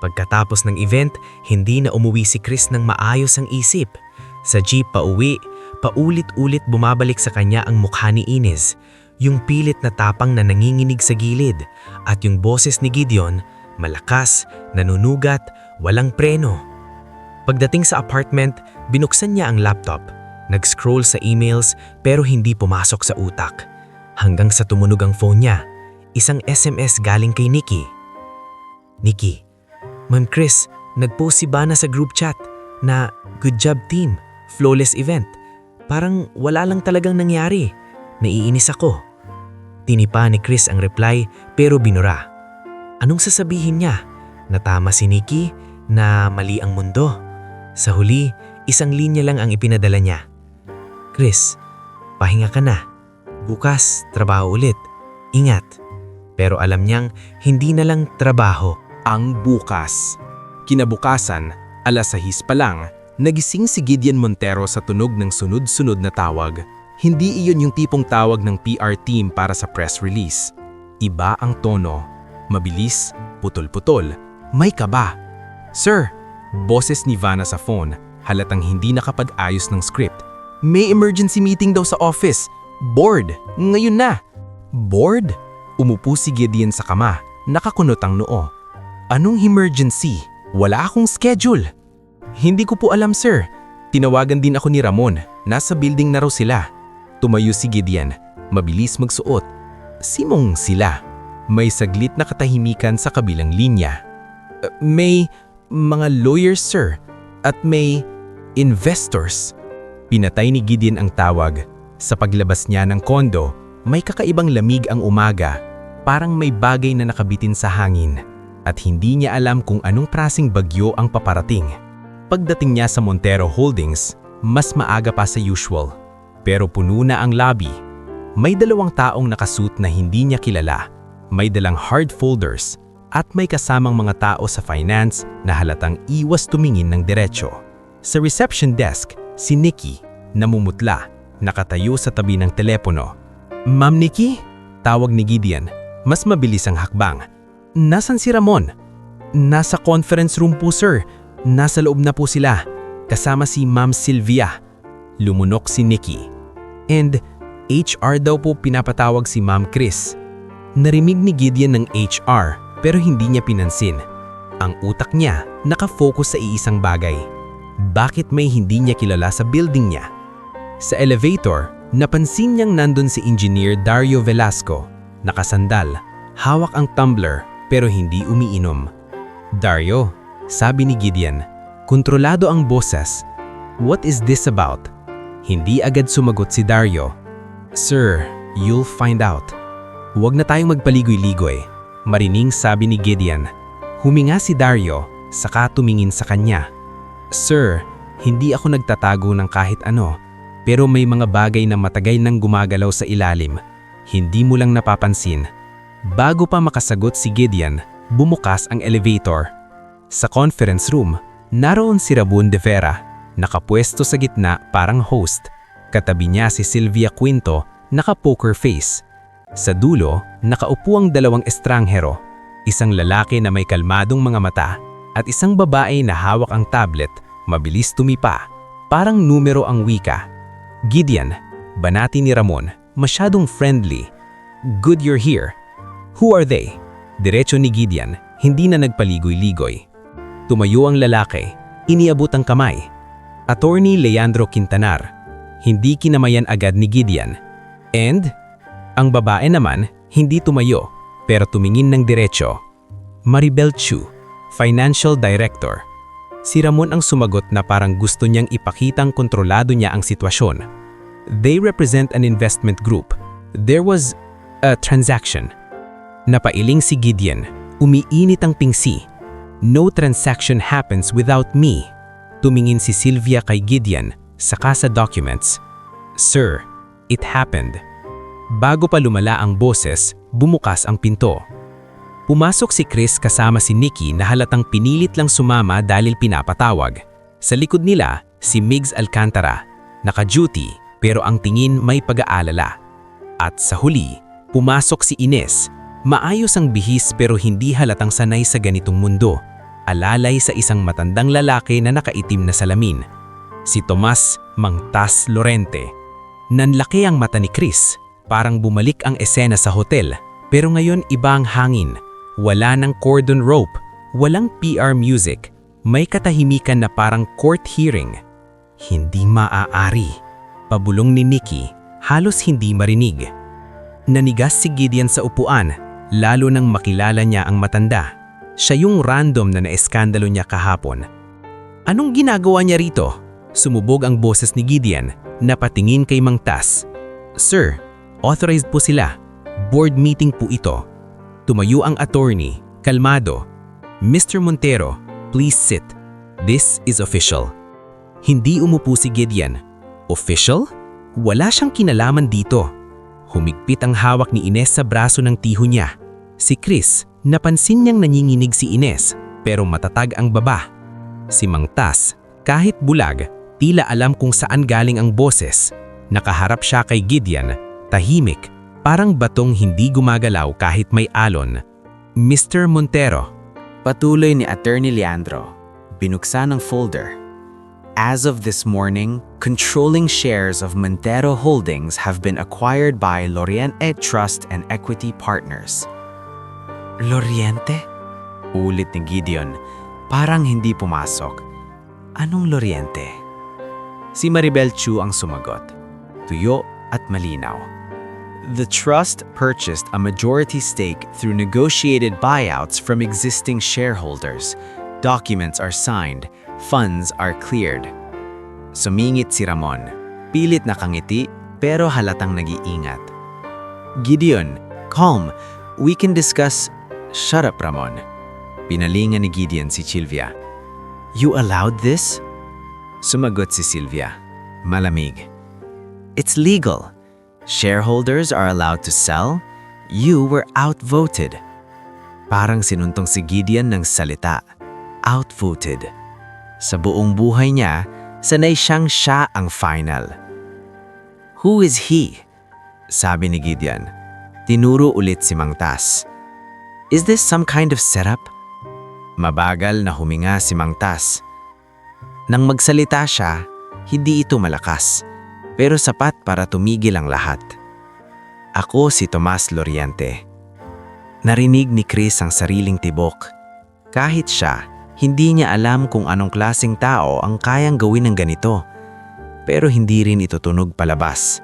Pagkatapos ng event, hindi na umuwi si Chris ng maayos ang isip. Sa jeep pauwi, paulit-ulit bumabalik sa kanya ang mukha ni Ines, yung pilit na tapang na nanginginig sa gilid, at yung boses ni Gideon, malakas, nanunugat, walang preno. Pagdating sa apartment, binuksan niya ang laptop. Nag-scroll sa emails pero hindi pumasok sa utak. Hanggang sa tumunog ang phone niya, isang SMS galing kay Nikki. Nikki, Ma'am Chris, nag-post si Bana sa group chat na good job team, flawless event. Parang wala lang talagang nangyari. Naiinis ako. Tinipa ni Chris ang reply pero binura. Anong sasabihin niya? Natama si Nikki? Na mali ang mundo? Sa huli, isang linya lang ang ipinadala niya. Chris, pahinga ka na. Bukas, trabaho ulit. Ingat. Pero alam niyang hindi na lang trabaho. Ang bukas. Kinabukasan, alas 6 pa lang, nagising si Gideon Montero sa tunog ng sunod-sunod na tawag. Hindi iyon yung tipong tawag ng PR team para sa press release. Iba ang tono. Mabilis, putol-putol, may kaba. Sir, boses ni Vanna sa phone, halatang hindi nakapag-ayos ng script. May emergency meeting daw sa office. Board, ngayon na. Board? Umupo si Gideon sa kama, nakakunot ang noo. Anong emergency? Wala akong schedule. Hindi ko po alam, sir. Tinawagan din ako ni Ramon. Nasa building na raw sila. Tumayo si Gideon. Mabilis magsuot. Simong sila. May saglit na katahimikan sa kabilang linya. May mga lawyers, sir. At may investors. Pinatay ni Gideon ang tawag. Sa paglabas niya ng kondo, may kakaibang lamig ang umaga. Parang may bagay na nakabitin sa hangin. At hindi niya alam kung anong klaseng bagyo ang paparating. Pagdating niya sa Montero Holdings, mas maaga pa sa usual. Pero puno na ang lobby. May 2 taong nakasuit na hindi niya kilala. May dalang hard folders at may kasamang mga tao sa finance na halatang iwas tumingin ng diretsyo. Sa reception desk, si Nikki, namumutla, nakatayo sa tabi ng telepono. Ma'am Nikki? Tawag ni Gideon. Mas mabilis ang hakbang. Nasaan si Ramon? Nasa conference room po, sir. Nasa loob na po sila. Kasama si Ma'am Sylvia. Lumunok si Nikki. And HR daw po pinapatawag si Ma'am Chris. Narimig ni Gideon ng HR pero hindi niya pinansin. Ang utak niya nakafocus sa iisang bagay. Bakit may hindi niya kilala sa building niya? Sa elevator, napansin niyang nandun si Engineer Dario Velasco. Nakasandal, hawak ang tumbler pero hindi umiinom. Dario, sabi ni Gideon, kontrolado ang boses. What is this about? Hindi agad sumagot si Dario. Sir, you'll find out. Huwag na tayong magpaligoy-ligoy. Marining sabi ni Gideon. Huminga si Dario, saka tumingin sa kanya. Sir, hindi ako nagtatago ng kahit ano, pero may mga bagay na matagal nang gumagalaw sa ilalim. Hindi mo lang napapansin. Bago pa makasagot si Gideon, bumukas ang elevator. Sa conference room, naroon si Ramon de Vera, nakapwesto sa gitna parang host. Katabi niya si Sylvia Quinto, naka-poker face. Sa dulo, nakaupo ang 2 estranghero, isang lalaki na may kalmadong mga mata at isang babae na hawak ang tablet, mabilis tumipa, parang numero ang wika. Gideon, banati ni Ramon, masyadong friendly. Good you're here. Who are they? Diretso ni Gideon, hindi na nagpaligoy-ligoy. Tumayo ang lalaki, iniabot ang kamay. Attorney Leandro Quintanar, hindi kinamayan agad ni Gideon. And ang babae naman, hindi tumayo, pero tumingin ng diretso. Maribel Chu, Financial Director. Si Ramon ang sumagot na parang gusto niyang ipakitang kontrolado niya ang sitwasyon. They represent an investment group. There was a transaction. Napailing si Gideon, umiinit ang pingsi. No transaction happens without me. Tumingin si Sylvia kay Gideon, saka sa documents. Sir, it happened. Bago pa lumala ang boses, bumukas ang pinto. Pumasok si Chris kasama si Nikki na halatang pinilit lang sumama dahil pinapatawag. Sa likod nila, Si Migs Alcantara, naka-duty pero ang tingin may pag-aalala. At sa huli, pumasok si Ines. Maayos ang bihis pero hindi halatang sanay sa ganitong mundo. Alalay sa isang matandang lalaki na nakaitim na salamin. Si Tomas Mangtas Lorente. Nanlaki ang mata ni Chris. Parang bumalik ang esena sa hotel. Pero ngayon iba ang hangin. Wala ng cordon rope. Walang PR music. May katahimikan na parang court hearing. Hindi maaari. Pabulong ni Nikki, halos hindi marinig. Nanigas si Gideon sa upuan, lalo nang makilala niya ang matanda. Siya yung random na naeskandalo niya kahapon. Anong ginagawa niya rito? Sumubog ang boses ni Gideon, napatingin kay Mang Tas. Sir, authorized po sila. Board meeting po ito. Tumayo ang attorney, kalmado. Mr. Montero, please sit. This is official. Hindi umupo si Gideon. Official? Wala siyang kinalaman dito. Humigpit ang hawak ni Ines sa braso ng tiho niya. Si Chris, napansin niyang nanginginig si Ines, pero matatag ang baba. Si Mang Tas, kahit bulag, tila alam kung saan galing ang boses. Nakaharap siya kay Gideon, tahimik, parang batong hindi gumagalaw kahit may alon. Mr. Montero. Patuloy ni Attorney Leandro. Binuksan ang folder. As of this morning, controlling shares of Montero Holdings have been acquired by Loriente Trust and Equity Partners. Loriente? Ulit ni Gideon, parang hindi pumasok. Anong Loriente? Si Maribel Chu ang sumagot. Tuyo at malinaw. The trust purchased a majority stake through negotiated buyouts from existing shareholders. Documents are signed. Funds are cleared. Sumingit si Ramon. Pilit nakangiti pero halatang nag-iingat. Gideon, calm. We can discuss. Shut up, Ramon. Pinalingan ni Gideon si Sylvia. You allowed this? Sumagot si Sylvia. Malamig. It's legal. Shareholders are allowed to sell. You were outvoted. Parang sinuntong si Gideon ng salita. Outvoted. Sa buong buhay niya, sanay siyang siya ang final. Who is he? Sabi ni Gideon. Tinuro ulit si Mang Tas. Is this some kind of setup? Mabagal na huminga si Mang Tas. Nang magsalita siya, hindi ito malakas, pero sapat para tumigil ang lahat. Ako si Tomas Loriente. Narinig ni Chris ang sariling tibok. Kahit siya, hindi niya alam kung anong klaseng tao ang kayang gawin ng ganito. Pero hindi rin ito tunog palabas.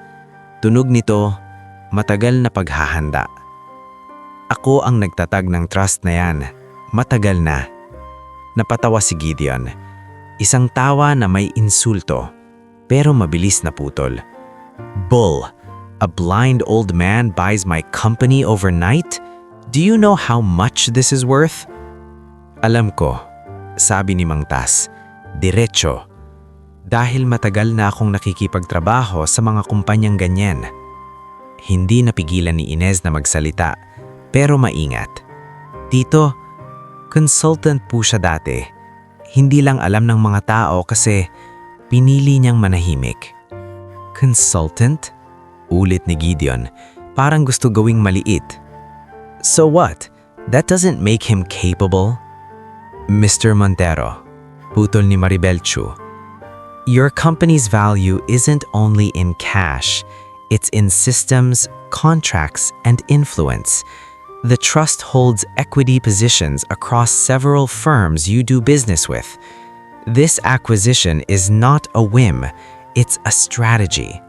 Tunog nito, matagal na paghahanda. Ako ang nagtatag ng trust na yan. Matagal na. Napatawa si Gideon. Isang tawa na may insulto, pero mabilis na putol. Bull, a blind old man buys my company overnight? Do you know how much this is worth? Alam ko. Sabi ni Mang Tas, diretso. Dahil matagal na akong nakikipagtrabaho sa mga kumpanyang ganyan. Hindi napigilan ni Ines na magsalita, pero maingat. Tito, consultant po siya dati. Hindi lang alam ng mga tao kasi pinili niyang manahimik. Consultant? Ulit ni Gideon, parang gusto gawing maliit. So what? That doesn't make him capable? Mr. Montero, putol ni Maribel Chu, your company's value isn't only in cash, it's in systems, contracts, and influence. The trust holds equity positions across several firms you do business with. This acquisition is not a whim, it's a strategy.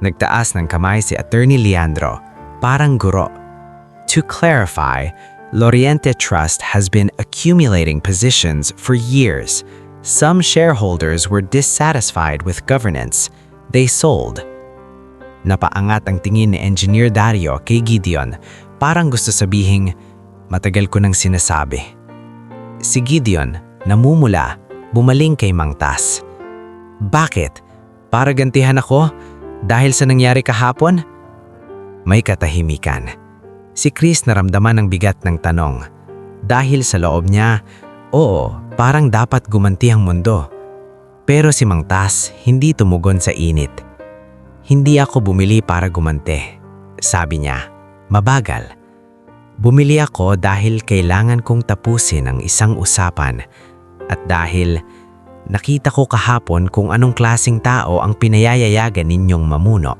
Nagtaas ng kamay si Attorney Leandro, parang guro. To clarify, Loriente Trust has been accumulating positions for years. Some shareholders were dissatisfied with governance. They sold. Napaangat ang tingin ni Engineer Dario kay Gideon, parang gusto sabihing, matagal ko nang sinasabi. Si Gideon, namumula, bumaling kay Mang Tas. Bakit? Para gantihan ako? Dahil sa nangyari kahapon? May katahimikan. Si Chris naramdaman ang bigat ng tanong. Dahil sa loob niya, oo, parang dapat gumanti ang mundo. Pero si Mang Tas hindi tumugon sa init. Hindi ako bumili para gumante, sabi niya, mabagal. Bumili ako dahil kailangan kong tapusin ang isang usapan at dahil nakita ko kahapon kung anong klaseng tao ang pinayayayagan ninyong mamuno.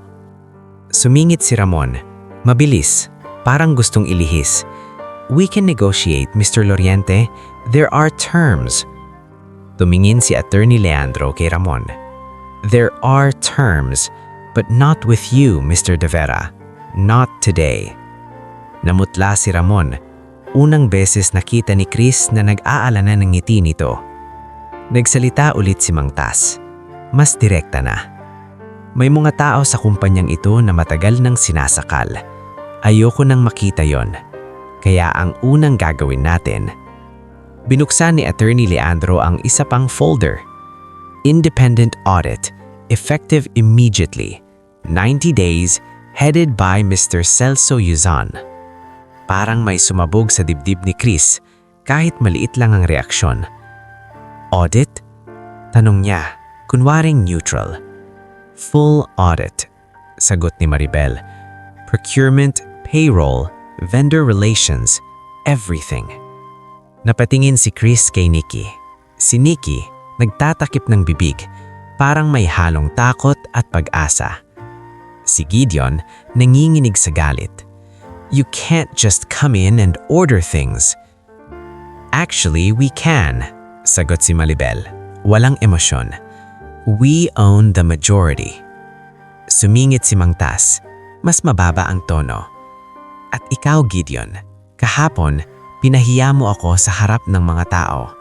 Sumingit si Ramon, mabilis, parang gustong ilihis. We can negotiate, Mr. Loriente. There are terms. Tumingin si Attorney Leandro kay Ramon. There are terms, but not with you, Mr. De Vera. Not today. Namutla si Ramon. Unang beses nakita ni Chris na nag-aalala ng ngiti nito. Nagsalita ulit si Mang Tas. Mas direkta na. May mga tao sa kumpanyang ito na matagal nang sinasakal. Ayoko nang makita yon. Kaya ang unang gagawin natin, binuksan ni Attorney Leandro ang isa pang folder. Independent Audit, effective immediately. 90 days, headed by Mr. Celso Yuzon. Parang may sumabog sa dibdib ni Chris kahit maliit lang ang reaksyon. Audit? Tanong niya, kunwaring neutral. Full audit, sagot ni Maribel. Procurement, payroll, vendor relations, everything. Napatingin si Chris kay Nikki. Si Nikki, nagtatakip ng bibig, parang may halong takot at pag-asa. Si Gideon, nanginginig sa galit. You can't just come in and order things. Actually, we can, sagot si Maribel. Walang emosyon. We own the majority. Sumingit si Mang Tas. Mas mababa ang tono. At ikaw, Gideon, kahapon, pinahiya mo ako sa harap ng mga tao.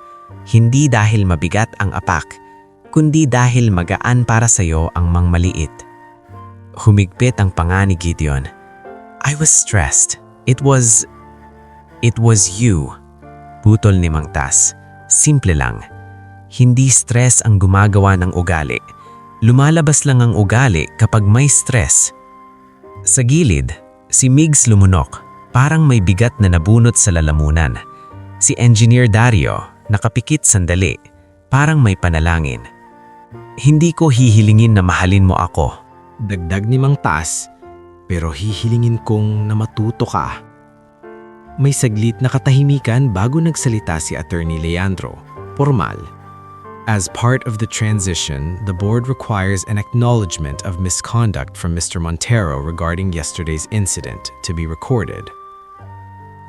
Hindi dahil mabigat ang apak, kundi dahil magaan para sa'yo ang maliit. Humigpit ang panga ni Gideon. I was stressed. It was you. Putol ni Mang Tas. Simple lang. Hindi stress ang gumagawa ng ugali. Lumalabas lang ang ugali kapag may stress. Sa gilid, si Migs lumunok, parang may bigat na nabunot sa lalamunan. Si Engineer Dario, nakapikit sandali, parang may panalangin. Hindi ko hihilingin na mahalin mo ako. Dagdag ni Mang Tas, pero hihilingin kong na matuto ka. May saglit na katahimikan bago nagsalita si Attorney Leandro, formal. As part of the transition, the board requires an acknowledgement of misconduct from Mr. Montero regarding yesterday's incident to be recorded.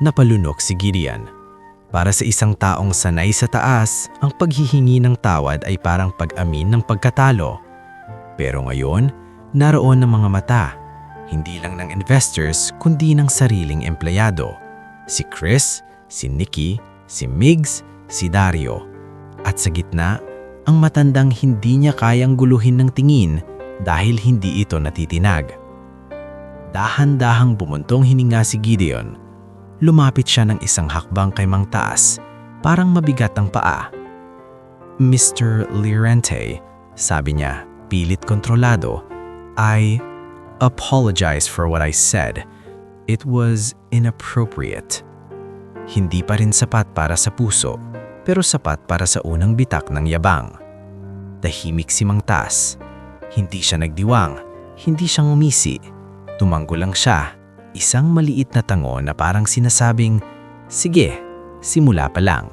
Napalunok si Gideon. Para sa isang taong sanay sa taas, ang paghihingi ng tawad ay parang pag-amin ng pagkatalo. Pero ngayon, naroon ng mga mata, hindi lang ng investors kundi ng sariling empleyado. Si Chris, si Nikki, si Migs, si Dario. At sa gitna, ang matandang hindi niya kayang guluhin ng tingin dahil hindi ito natitinag. Dahan-dahang bumuntong hininga si Gideon. Lumapit siya ng isang hakbang kay Mang Tas, parang mabigat ang paa. Mr. Loriente, sabi niya, pilit kontrolado, I apologize for what I said. It was inappropriate. Hindi pa rin sapat para sa puso, pero sapat para sa unang bitak ng yabang. Tahimik si Mang Tas. Hindi siya nagdiwang, hindi siya ngumisi. Tumango lang siya, isang maliit na tango na parang sinasabing, sige, simula pa lang.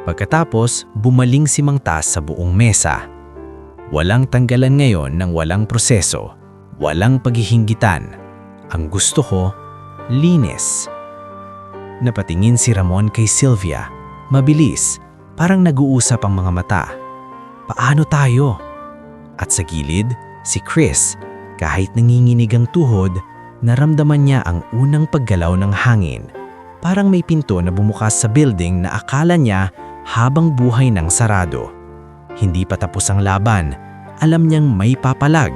Pagkatapos, bumaling si Mang Tas sa buong mesa. Walang tanggalan ngayon ng walang proseso, walang paghihinggitan. Ang gusto ko, linis. Napatingin si Ramon kay Sylvia, mabilis, parang nag-uusap ang mga mata. Paano tayo? At sa gilid, si Chris, kahit nanginginig ang tuhod, naramdaman niya ang unang paggalaw ng hangin. Parang may pinto na bumukas sa building na akala niya habang buhay ng sarado. Hindi pa tapos ang laban, alam niyang may papalag.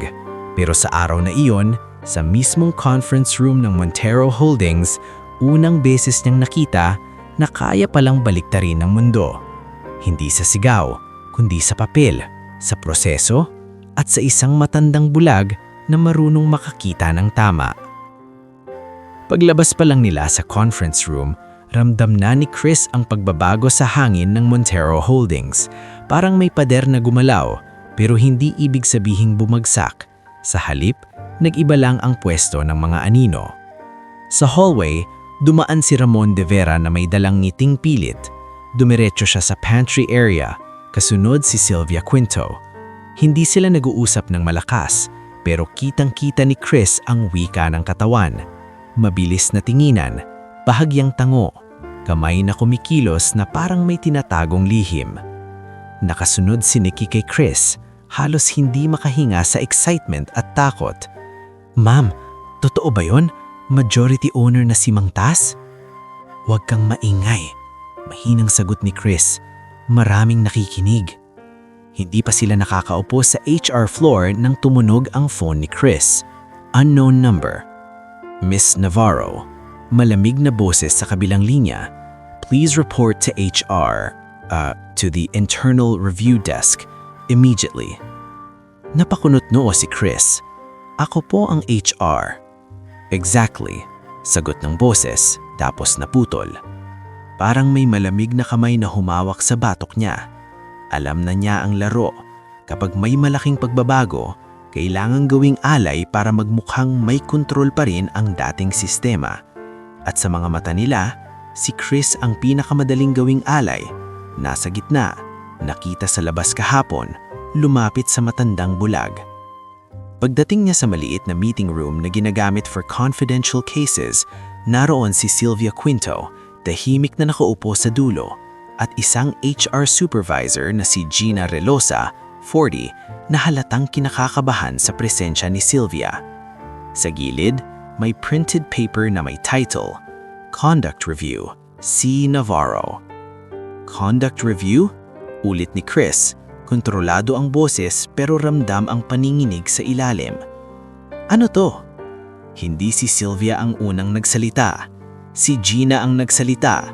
Pero sa araw na iyon, sa mismong conference room ng Montero Holdings, unang beses niyang nakita na kaya palang baliktarin ng mundo. Hindi sa sigaw, kundi sa papel, sa proseso, at sa isang matandang bulag na marunong makakita ng tama. Paglabas pa lang nila sa conference room, ramdam na ni Chris ang pagbabago sa hangin ng Montero Holdings. Parang may pader na gumalaw, pero hindi ibig sabihing bumagsak. Sa halip, nag-iba lang ang pwesto ng mga anino. Sa hallway, dumaan si Ramon de Vera na may dalang ngiting pilit. Dumiretso siya sa pantry area, kasunod si Sylvia Quinto. Hindi sila nag-uusap ng malakas, pero kitang-kita ni Chris ang wika ng katawan. Mabilis na tinginan, bahagyang tango, kamay na kumikilos na parang may tinatagong lihim. Nakasunod si Nikki kay Chris, halos hindi makahinga sa excitement at takot. "Ma'am, totoo ba yon? Majority owner na si Mang Tas?" "Huwag kang maingay," mahinang sagot ni Chris. Maraming nakikinig. Hindi pa sila nakakaupo sa HR floor nang tumunog ang phone ni Chris. Unknown number. Miss Navarro, malamig na boses sa kabilang linya. "Please report to HR, to the internal review desk, immediately." Napakunot noo si Chris. "Ako po ang HR." "Exactly," sagot ng boses, tapos naputol. Parang may malamig na kamay na humawak sa batok niya. Alam na niya ang laro. Kapag may malaking pagbabago, kailangang gawing alay para magmukhang may kontrol pa rin ang dating sistema. At sa mga mata nila, si Chris ang pinakamadaling gawing alay. Nasa gitna, nakita sa labas kahapon, lumapit sa matandang bulag. Pagdating niya sa maliit na meeting room na ginagamit for confidential cases, naroon si Sylvia Quinto, tahimik na nakaupo sa dulo, at isang HR supervisor na si Gina Relosa, 40, na halatang kinakakabahan sa presensya ni Sylvia. Sa gilid, may printed paper na may title, Conduct Review, C. Navarro. Conduct Review? Ulit ni Chris. Kontrolado ang boses pero ramdam ang paninginig sa ilalim. "Ano to?" Hindi si Sylvia ang unang nagsalita. Si Gina ang nagsalita.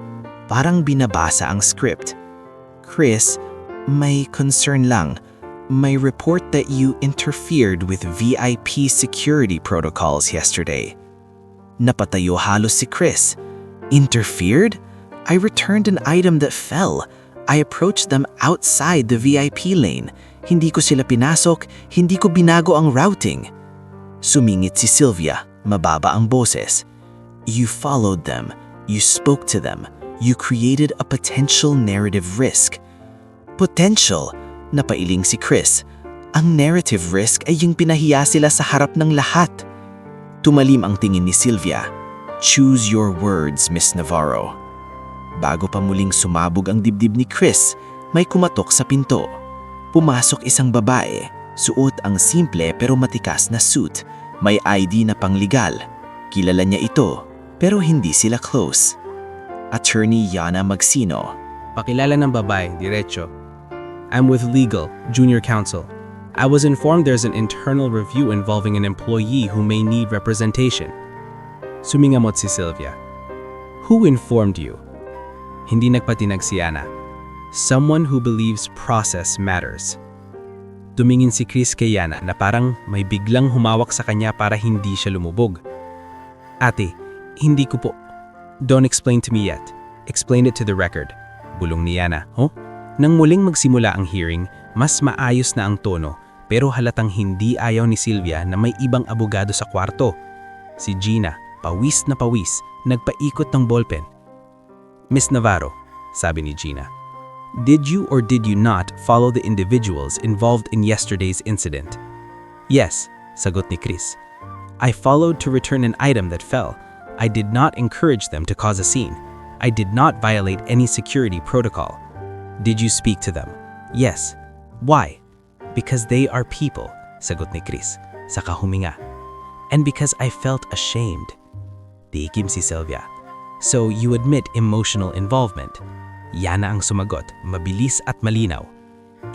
Parang binabasa ang script. "Chris, may concern lang. May report that you interfered with VIP security protocols yesterday." Napatayo halos si Chris. "Interfered? I returned an item that fell. I approached them outside the VIP lane. Hindi ko sila pinasok, hindi ko binago ang routing." Sumingit si Sylvia, mababa ang boses. "You followed them. You spoke to them. You created a potential narrative risk." "Potential?" Napailing si Chris. "Ang narrative risk ay yung pinahiya sila sa harap ng lahat." Tumalim ang tingin ni Sylvia. "Choose your words, Miss Navarro." Bago pa muling sumabog ang dibdib ni Chris, may kumatok sa pinto. Pumasok isang babae, suot ang simple pero matikas na suit. May ID na panglegal. Kilala niya ito, pero hindi sila close. Attorney Yana Magsino. Pakilala ng babae, diretso. "I'm with legal, junior counsel. I was informed there's an internal review involving an employee who may need representation." Sumingamot si Sylvia. "Who informed you?" Hindi nagpatinag si Yana. "Someone who believes process matters." Tumingin si Chris kay Yana na parang may biglang humawak sa kanya para hindi siya lumubog. "Ate, hindi ko po." "Don't explain to me yet. Explain it to the record." Bulong ni Yana. Nang muling magsimula ang hearing, mas maayos na ang tono, pero halatang hindi ayaw ni Sylvia na may ibang abogado sa kwarto. Si Gina, pawis na pawis, nagpaikot ng ballpen. "Miss Navarro," sabi ni Gina, "did you or did you not follow the individuals involved in yesterday's incident?" "Yes," sagot ni Chris. "I followed to return an item that fell. I did not encourage them to cause a scene. I did not violate any security protocol." "Did you speak to them?" "Yes." "Why?" "Because they are people," sagot ni Chris, saka huminga. "And because I felt ashamed." Tikim si Sylvia. "So you admit emotional involvement?" Yana ang sumagot, mabilis at malinaw.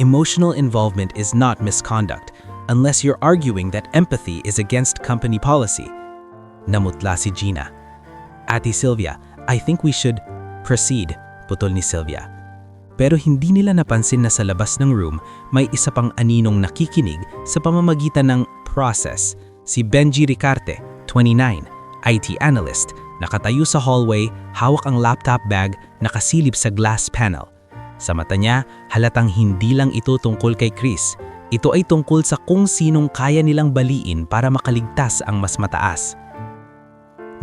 "Emotional involvement is not misconduct unless you're arguing that empathy is against company policy." Namutla si Gina. "Ate Sylvia, I think we should proceed," putol ni Sylvia. Pero hindi nila napansin na sa labas ng room may isa pang aninong nakikinig sa pamamagitan ng process, si Benji Ricarte, 29, IT analyst, nakatayo sa hallway, hawak ang laptop bag, nakasilip sa glass panel. Sa mata niya, halatang hindi lang ito tungkol kay Chris. Ito ay tungkol sa kung sinong kaya nilang baliin para makaligtas ang mas mataas.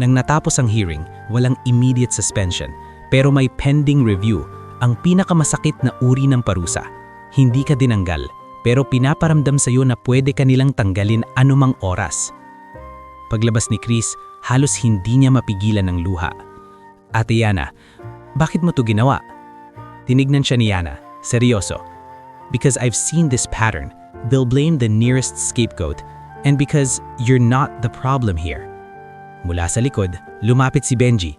Nang natapos ang hearing, walang immediate suspension, pero may pending review, ang pinakamasakit na uri ng parusa. Hindi ka dinanggal, pero pinaparamdam sa iyo na pwede ka nilang tanggalin anumang oras. Paglabas ni Chris, halos hindi niya mapigilan ng luha. Ate Yana, bakit mo to ginawa? Tinignan siya ni Yana, seryoso. Because I've seen this pattern, they'll blame the nearest scapegoat, and because you're not the problem here. Mula sa likod, lumapit si Benji.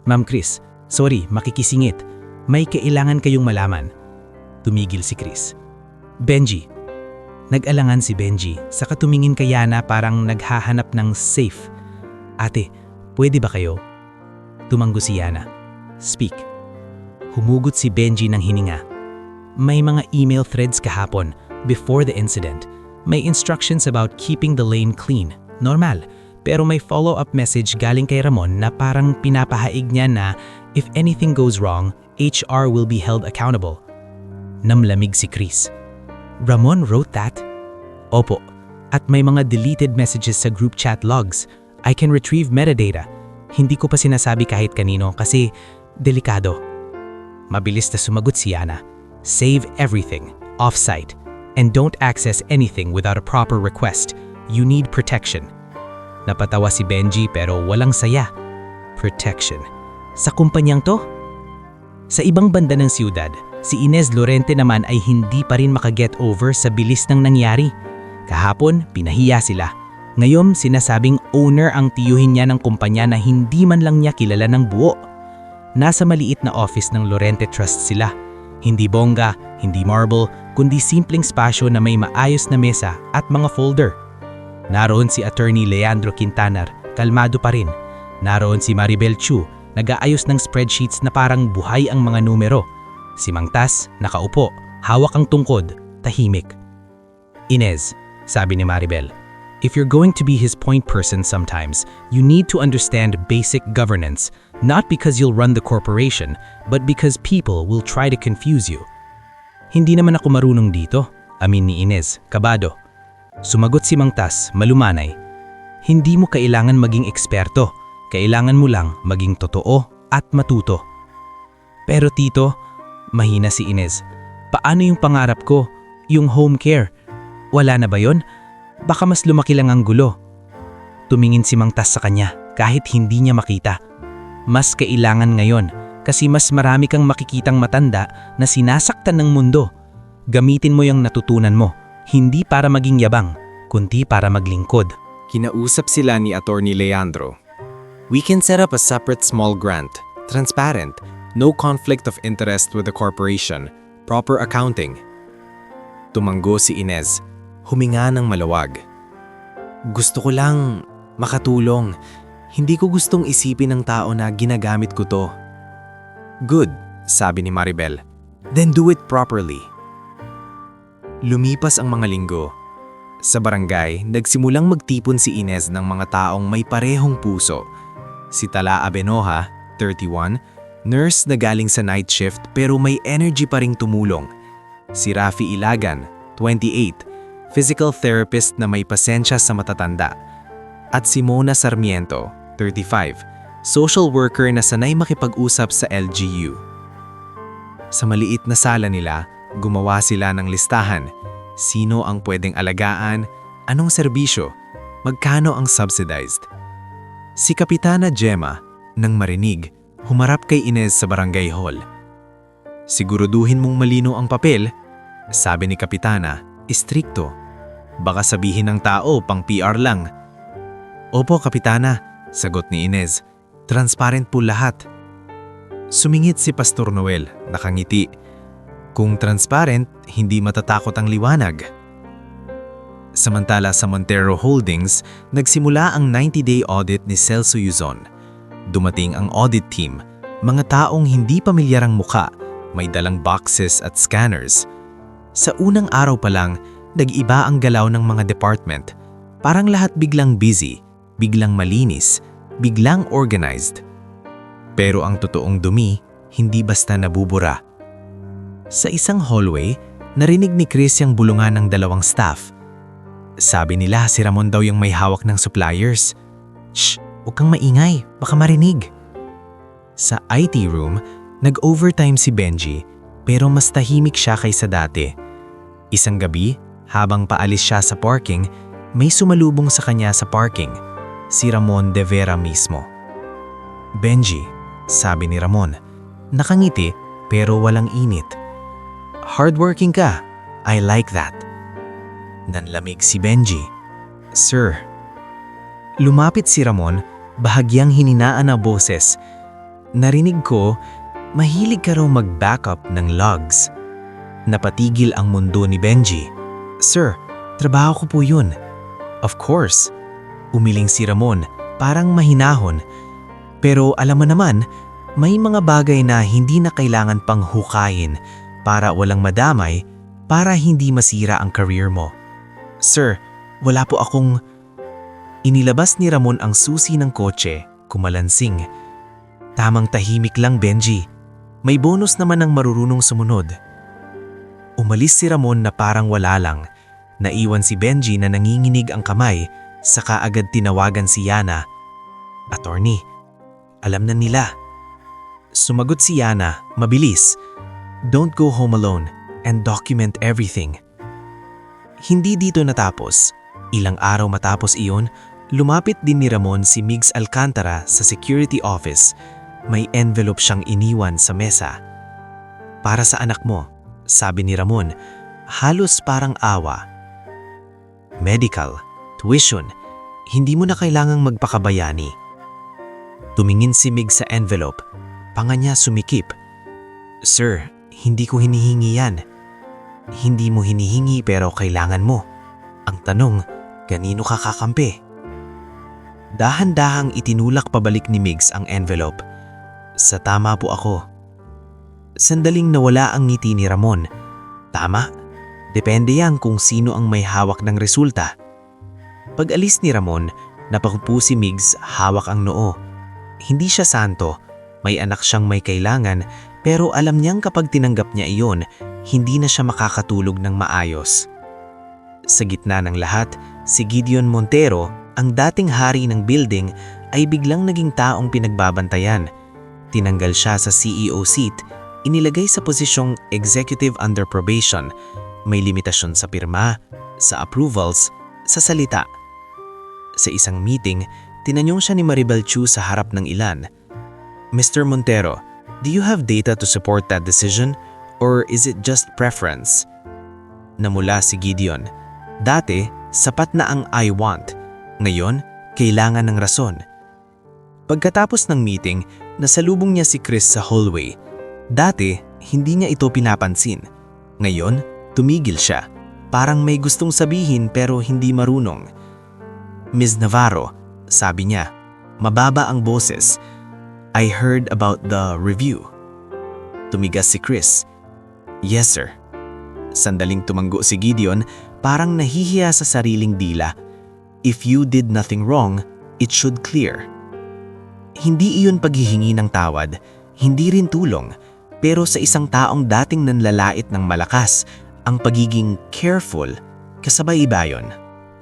Ma'am Chris, sorry, makikisingit. May kailangan kayong malaman. Tumigil si Chris. Benji. Nag-alangan si Benji, saka tumingin kay Yana parang naghahanap ng safe. Ate, pwede ba kayo? Tumanggo si Yana. Speak. Humugot si Benji ng hininga. May mga email threads kahapon, before the incident. May instructions about keeping the lane clean. Normal. Pero may follow-up message galing kay Ramon na parang pinapahaig niya na if anything goes wrong, HR will be held accountable. Namlamig si Chris. Ramon wrote that? Opo. At may mga deleted messages sa group chat logs. I can retrieve metadata. Hindi ko pa sinasabi kahit kanino kasi delikado. Mabilis na sumagot si Yana. Save everything, off-site, and don't access anything without a proper request. You need protection. Napatawa si Benji pero walang saya. Protection. Sa kumpanyang to? Sa ibang banda ng siyudad, si Inez Lorente naman ay hindi pa rin makaget over sa bilis ng nangyari. Kahapon, pinahiya sila. Ngayon, sinasabing owner ang tiyuhin niya ng kumpanya na hindi man lang niya kilala ng buo. Nasa maliit na office ng Lorente Trust sila. Hindi bongga, hindi marble, kundi simpleng spasyo na may maayos na mesa at mga folder. Naroon si Attorney Leandro Quintanar, kalmado pa rin. Naroon si Maribel Chu, nag-aayos ng spreadsheets na parang buhay ang mga numero. Si Mang Tas, nakaupo, hawak ang tungkod, tahimik. Inez, sabi ni Maribel, if you're going to be his point person sometimes, you need to understand basic governance, not because you'll run the corporation, but because people will try to confuse you. Hindi naman ako marunong dito, amin ni Inez, kabado. Sumagot si Mang Tas, malumanay. Hindi mo kailangan maging eksperto, kailangan mo lang maging totoo at matuto. Pero tito, mahina si Inez, paano yung pangarap ko, yung home care? Wala na ba yon? Baka mas lumaki lang ang gulo. Tumingin si Mang Tas sa kanya kahit hindi niya makita. Mas kailangan ngayon kasi mas marami kang makikitang matanda na sinasaktan ng mundo. Gamitin mo yung natutunan mo, hindi para maging yabang, kundi para maglingkod. Kinausap sila ni Attorney Leandro. We can set up a separate small grant, transparent, no conflict of interest with the corporation, proper accounting. Tumanggo si Inez, huminga ng malawag. Gusto ko lang makatulong. Hindi ko gustong isipin ng tao na ginagamit ko to. Good, sabi ni Maribel. Then do it properly. Lumipas ang mga linggo. Sa barangay, nagsimulang magtipon si Inez ng mga taong may parehong puso. Si Tala Abenoja, 31, nurse na galing sa night shift pero may energy pa ring tumulong. Si Rafi Ilagan, 28, physical therapist na may pasensya sa matatanda. At si Mona Sarmiento, 35, social worker na sanay makipag-usap sa LGU. Sa maliit na sala nila, gumawa sila ng listahan. Sino ang pwedeng alagaan, anong serbisyo, magkano ang subsidized. Si Kapitana Gemma, nang marinig, humarap kay Inez sa barangay hall. Siguraduhin mong malino ang papel, sabi ni Kapitana, istrikto. Baka sabihin ng tao pang PR lang. Opo, Kapitana, sagot ni Inez. Transparent po lahat. Sumingit si Pastor Noel, nakangiti. Kung transparent, hindi matatakot ang liwanag. Samantala sa Montero Holdings, nagsimula ang 90-day audit ni Celso Yuzon. Dumating ang audit team, mga taong hindi pamilyar ang muka, may dalang boxes at scanners. Sa unang araw pa lang, nag-iba ang galaw ng mga department. Parang lahat biglang busy, biglang malinis, biglang organized. Pero ang totoong dumi, hindi basta nabubura. Sa isang hallway, narinig ni Chris yung bulungan ng dalawang staff. Sabi nila si Ramon daw yung may hawak ng suppliers. Shh! Huwag kang maingay, baka marinig. Sa IT room, nag-overtime si Benji pero mas tahimik siya kaysa dati. Isang gabi, habang paalis siya sa parking, may sumalubong sa kanya sa parking, si Ramon de Vera mismo. Benji, sabi ni Ramon, nakangiti pero walang init. Hardworking ka, I like that. Nanlamig si Benji. Sir. Lumapit si Ramon, bahagyang hininaan na boses. Narinig ko, mahilig ka raw mag-backup ng logs. Napatigil ang mundo ni Benji. Sir, trabaho ko po yun. Of course. Umiling si Ramon, parang mahinahon. Pero alam mo naman, may mga bagay na hindi na kailangan pang hukayin para walang madamay, para hindi masira ang career mo. Sir, wala po akong... Inilabas ni Ramon ang susi ng kotse, kumalansing. Tamang tahimik lang, Benji. May bonus naman ang marurunong sumunod. Umalis si Ramon na parang wala lang. Naiwan si Benji na nanginginig ang kamay, saka agad tinawagan si Yana. Attorney, alam na nila. Sumagot si Yana, mabilis. Don't go home alone and document everything. Hindi dito natapos. Ilang araw matapos iyon, lumapit din ni Ramon si Migs Alcantara sa security office. May envelope siyang iniwan sa mesa. Para sa anak mo, sabi ni Ramon, halos parang awa. Medical, tuition, hindi mo na kailangang magpakabayani. Tumingin si Migs sa envelope, panga niya sumikip. Sir, hindi ko hinihingi yan. Hindi mo hinihingi pero kailangan mo. Ang tanong, kanino ka kakampi? Dahan-dahang itinulak pabalik ni Migs ang envelope. Sa tama po ako. Sandaling nawala ang ngiti ni Ramon. Tama? Depende yan kung sino ang may hawak ng resulta. Pag-alis ni Ramon, napakupo si Migs hawak ang noo. Hindi siya santo, may anak siyang may kailangan, pero alam niyang kapag tinanggap niya iyon, hindi na siya makakatulog ng maayos. Sa gitna ng lahat, si Gideon Montero, ang dating hari ng building, ay biglang naging taong pinagbabantayan. Tinanggal siya sa CEO seat, inilagay sa posisyong executive under probation. May limitasyon sa pirma, sa approvals, sa salita. Sa isang meeting, tinanyong siya ni Maribel Chu sa harap ng ilan. Mr. Montero, do you have data to support that decision? Or is it just preference? Namula si Gideon. Dati, sapat na ang I want. Ngayon, kailangan ng rason. Pagkatapos ng meeting, nasalubong niya si Chris sa hallway. Dati, hindi niya ito pinapansin. Ngayon, tumigil siya. Parang may gustong sabihin pero hindi marunong. Ms. Navarro, sabi niya, mababa ang boses. I heard about the review. Tumigas si Chris. Yes, sir. Sandaling tumanggo si Gideon, parang nahihiya sa sariling dila. If you did nothing wrong, it should clear. Hindi iyon paghihingi ng tawad, hindi rin tulong, pero sa isang taong dating nanlalait ng malakas, ang pagiging careful, kasabay iba yun.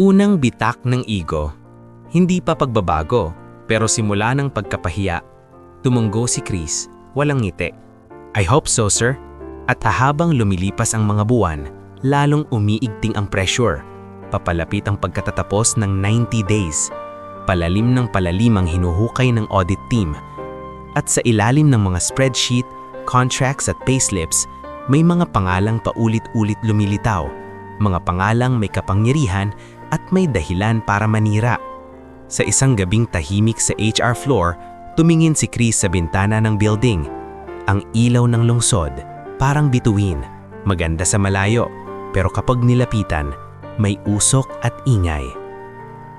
Unang bitak ng ego. Hindi pa pagbabago, pero simula ng pagkapahiya. Tumunggo si Chris, walang ngiti. I hope so, sir. At habang lumilipas ang mga buwan, lalong umiigting ang pressure. Papalapit ang pagkatatapos ng 90 days. Palalim ng palalim ang hinuhukay ng audit team. At sa ilalim ng mga spreadsheet, contracts at payslips, may mga pangalang paulit-ulit lumilitaw. Mga pangalang may kapangyarihan at may dahilan para manira. Sa isang gabing tahimik sa HR floor, tumingin si Chris sa bintana ng building. Ang ilaw ng lungsod, parang bituin, maganda sa malayo, pero kapag nilapitan, may usok at ingay.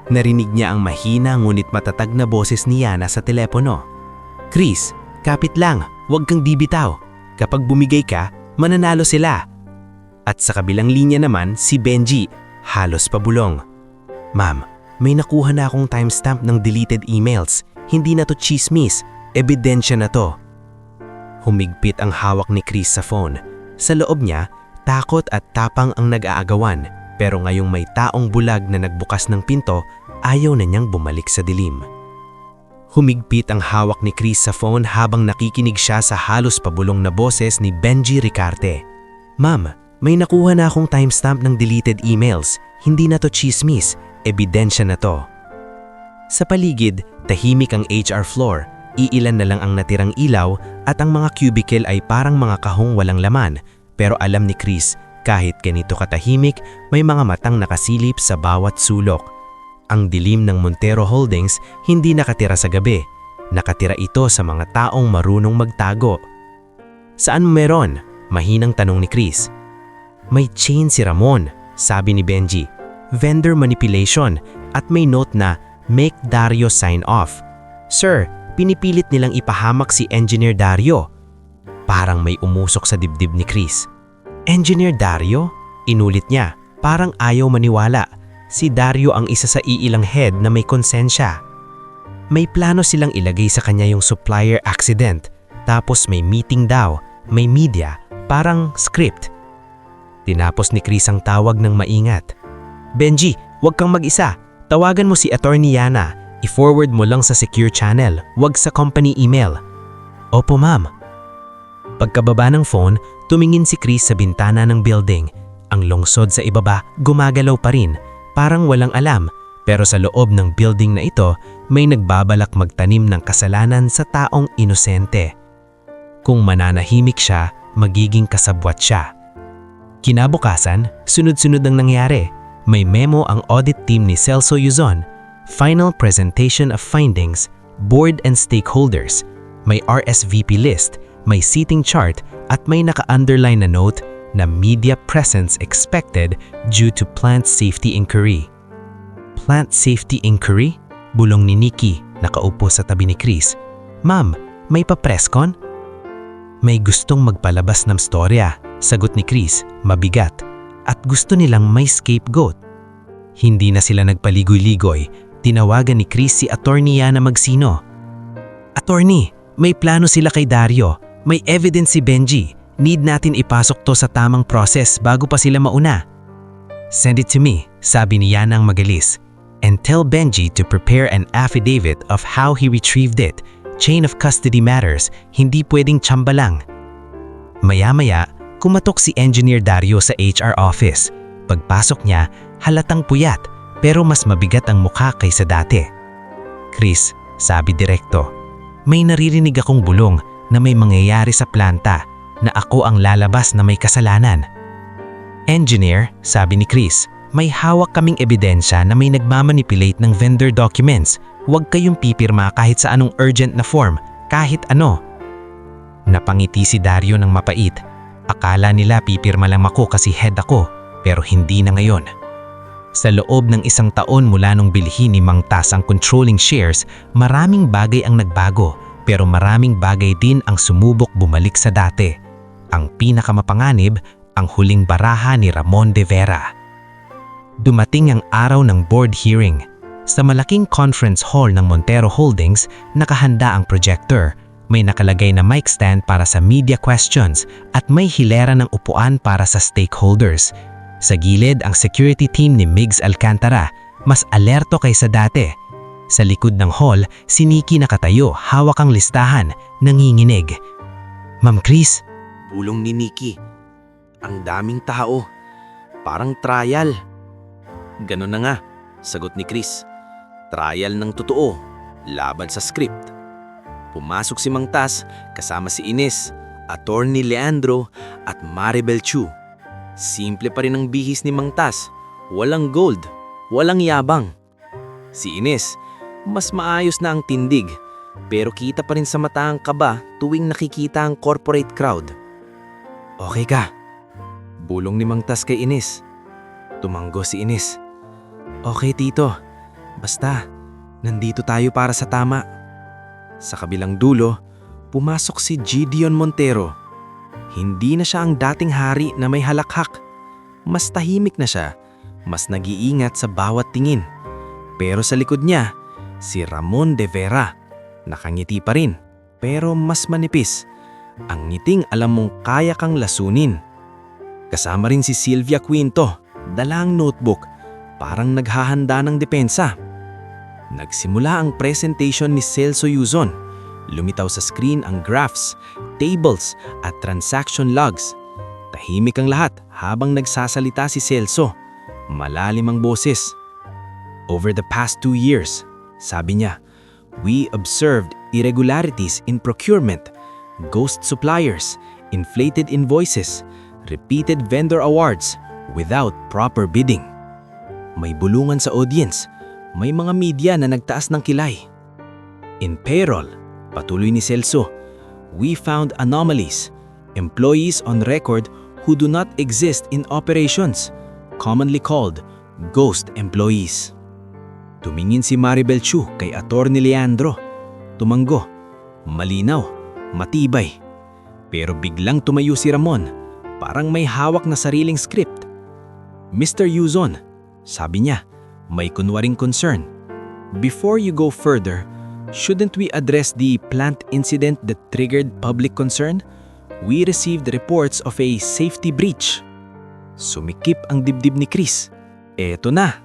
Narinig niya ang mahina ngunit matatag na boses ni Yana sa telepono. Chris, kapit lang, huwag kang bibitaw. Kapag bumigay ka, mananalo sila. At sa kabilang linya naman si Benji, halos pabulong. Ma'am, may nakuha na akong timestamp ng deleted emails. Hindi na to chismis, ebidensya na to. Humigpit ang hawak ni Chris sa phone. Sa loob niya, takot at tapang ang nag-aagawan, pero ngayong may taong bulag na nagbukas ng pinto, ayaw na niyang bumalik sa dilim. Humigpit ang hawak ni Chris sa phone habang nakikinig siya sa halos pabulong na boses ni Benji Ricarte. "Ma'am, may nakuha na akong timestamp ng deleted emails. Hindi na to chismis, ebidensya na to." Sa paligid, tahimik ang HR floor. Iilan na lang ang natirang ilaw at ang mga cubicle ay parang mga kahong walang laman. Pero alam ni Chris, kahit ganito katahimik, may mga matang nakasilip sa bawat sulok. Ang dilim ng Montero Holdings hindi nakatira sa gabi. Nakatira ito sa mga taong marunong magtago. "Saan mo meron?" Mahinang tanong ni Chris. "May chain si Ramon," sabi ni Benji. "Vendor manipulation at may note na make Dario sign off." "Sir, pinipilit nilang ipahamak si Engineer Dario." Parang may umusok sa dibdib ni Chris. "Engineer Dario?" Inulit niya, parang ayaw maniwala. Si Dario ang isa sa iilang head na may konsensya. May plano silang ilagay sa kanya yung supplier accident, tapos may meeting daw, may media, parang script. Tinapos ni Chris ang tawag ng maingat. "Benji, huwag kang mag-isa. Tawagan mo si Attorney Yana. I-forward mo lang sa secure channel, huwag sa company email." "Opo, ma'am." Pagkababa ng phone, tumingin si Chris sa bintana ng building. Ang lungsod sa ibaba gumagalaw pa rin, parang walang alam, pero sa loob ng building na ito, may nagbabalak magtanim ng kasalanan sa taong inosente. Kung mananahimik siya, magiging kasabwat siya. Kinabukasan, sunod-sunod ang nangyari. May memo ang audit team ni Celso Yuzon, final presentation of findings, board and stakeholders, may RSVP list, may seating chart at may naka-underline na note na media presence expected due to plant safety inquiry. Plant safety inquiry? Bulong ni Nikki, nakaupo sa tabi ni Chris. "Ma'am, may pa-presscon?" "May gustong magpalabas ng storya," sagot ni Chris, mabigat. "At gusto nilang may scapegoat." Hindi na sila nagpaligoy-ligoy. Tinawagan ni Chris si Attorney Yana Magsino. "Attorney, may plano sila kay Dario. May evidence si Benji. Need natin ipasok to sa tamang process bago pa sila mauna." "Send it to me," sabi ni Yana ang magalis. "And tell Benji to prepare an affidavit of how he retrieved it. Chain of custody matters, hindi pwedeng tsamba lang." Maya-maya, kumatok si Engineer Dario sa HR office. Pagpasok niya, halatang puyat, pero mas mabigat ang mukha kaysa dati. "Chris," sabi direkto, "may naririnig akong bulong na may mangyayari sa planta, na ako ang lalabas na may kasalanan." "Engineer," sabi ni Chris, "may hawak kaming ebidensya na may nagmamanipulate ng vendor documents. Huwag kayong pipirma kahit sa anong urgent na form, kahit ano." Napangiti si Dario ng mapait. Akala nila pipirma lang ako kasi head ako, pero hindi na ngayon. Sa loob ng 1 taon mula nung bilhin ni Mang Tas ang controlling shares, maraming bagay ang nagbago, pero maraming bagay din ang sumubok bumalik sa dati. Ang pinakamapanganib, ang huling baraha ni Ramon de Vera. Dumating ang araw ng board hearing. Sa malaking conference hall ng Montero Holdings, nakahanda ang projector. May nakalagay na mic stand para sa media questions at may hilera ng upuan para sa stakeholders. Sa gilid ang security team ni Migs Alcantara, mas alerto kaysa dati. Sa likod ng hall, si Nikki nakatayo, hawak ang listahan, nanginginig. "Ma'am Chris." Bulong ni Nikki. "Ang daming tao. Parang trial." "Ganun na nga," sagot ni Chris. "Trial ng totoo, laban sa script." Pumasok si Mang Tas kasama si Ines, Attorney Leandro at Maribel Chu. Simple pa rin ang bihis ni Mang Tas. Walang gold, walang yabang. Si Ines, mas maayos na ang tindig, pero kita pa rin sa mata ang kaba tuwing nakikita ang corporate crowd. "Okay ka?" bulong ni Mang Tas kay Ines. Tumanggo si Ines. "Okay, tito. Basta, nandito tayo para sa tama." Sa kabilang dulo, pumasok si Gideon Montero. Hindi na siya ang dating hari na may halakhak. Mas tahimik na siya, mas nag-iingat sa bawat tingin. Pero sa likod niya, si Ramon de Vera. Nakangiti pa rin, pero mas manipis. Ang ngiting alam mong kaya kang lasunin. Kasama rin si Sylvia Quinto, dalang notebook, parang naghahanda ng depensa. Nagsimula ang presentation ni Celso Yuzon. Lumitaw sa screen ang graphs, tables at transaction logs. Tahimik ang lahat habang nagsasalita si Celso. Malalim ang boses. Over the past 2 years, sabi niya, we observed irregularities in procurement, ghost suppliers, inflated invoices, repeated vendor awards without proper bidding. May bulungan sa audience, may mga media na nagtaas ng kilay. In payroll, patuloy ni Celso, we found anomalies, employees on record who do not exist in operations, commonly called ghost employees. Tumingin si Maribel Chu kay Atty. Leandro. Tumanggo, malinaw, matibay. Pero biglang tumayo si Ramon, parang may hawak na sariling script. Mr. Yuzon, sabi niya, may kunwaring concern. Before you go further, shouldn't we address the plant incident that triggered public concern? We received reports of a safety breach. Sumikip ang dibdib ni Chris. Eto na.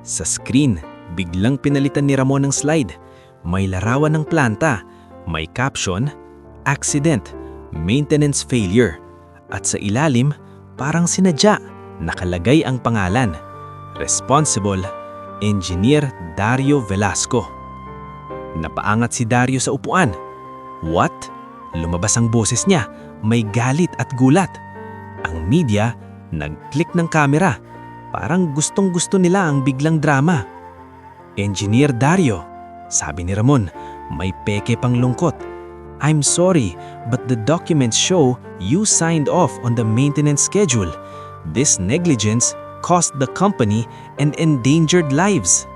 Sa screen, biglang pinalitan ni Ramon ng slide. May larawan ng planta, may caption, accident, maintenance failure. At sa ilalim, parang sinadya, nakalagay ang pangalan. Responsible, Engineer Dario Velasco. Napaangat si Dario sa upuan. What? Lumabas ang boses niya, may galit at gulat. Ang media, nag-click ng kamera. Parang gustong-gusto nila ang biglang drama. Engineer Dario, sabi ni Ramon, may peke pang lungkot. I'm sorry, but the documents show you signed off on the maintenance schedule. This negligence cost the company and endangered lives.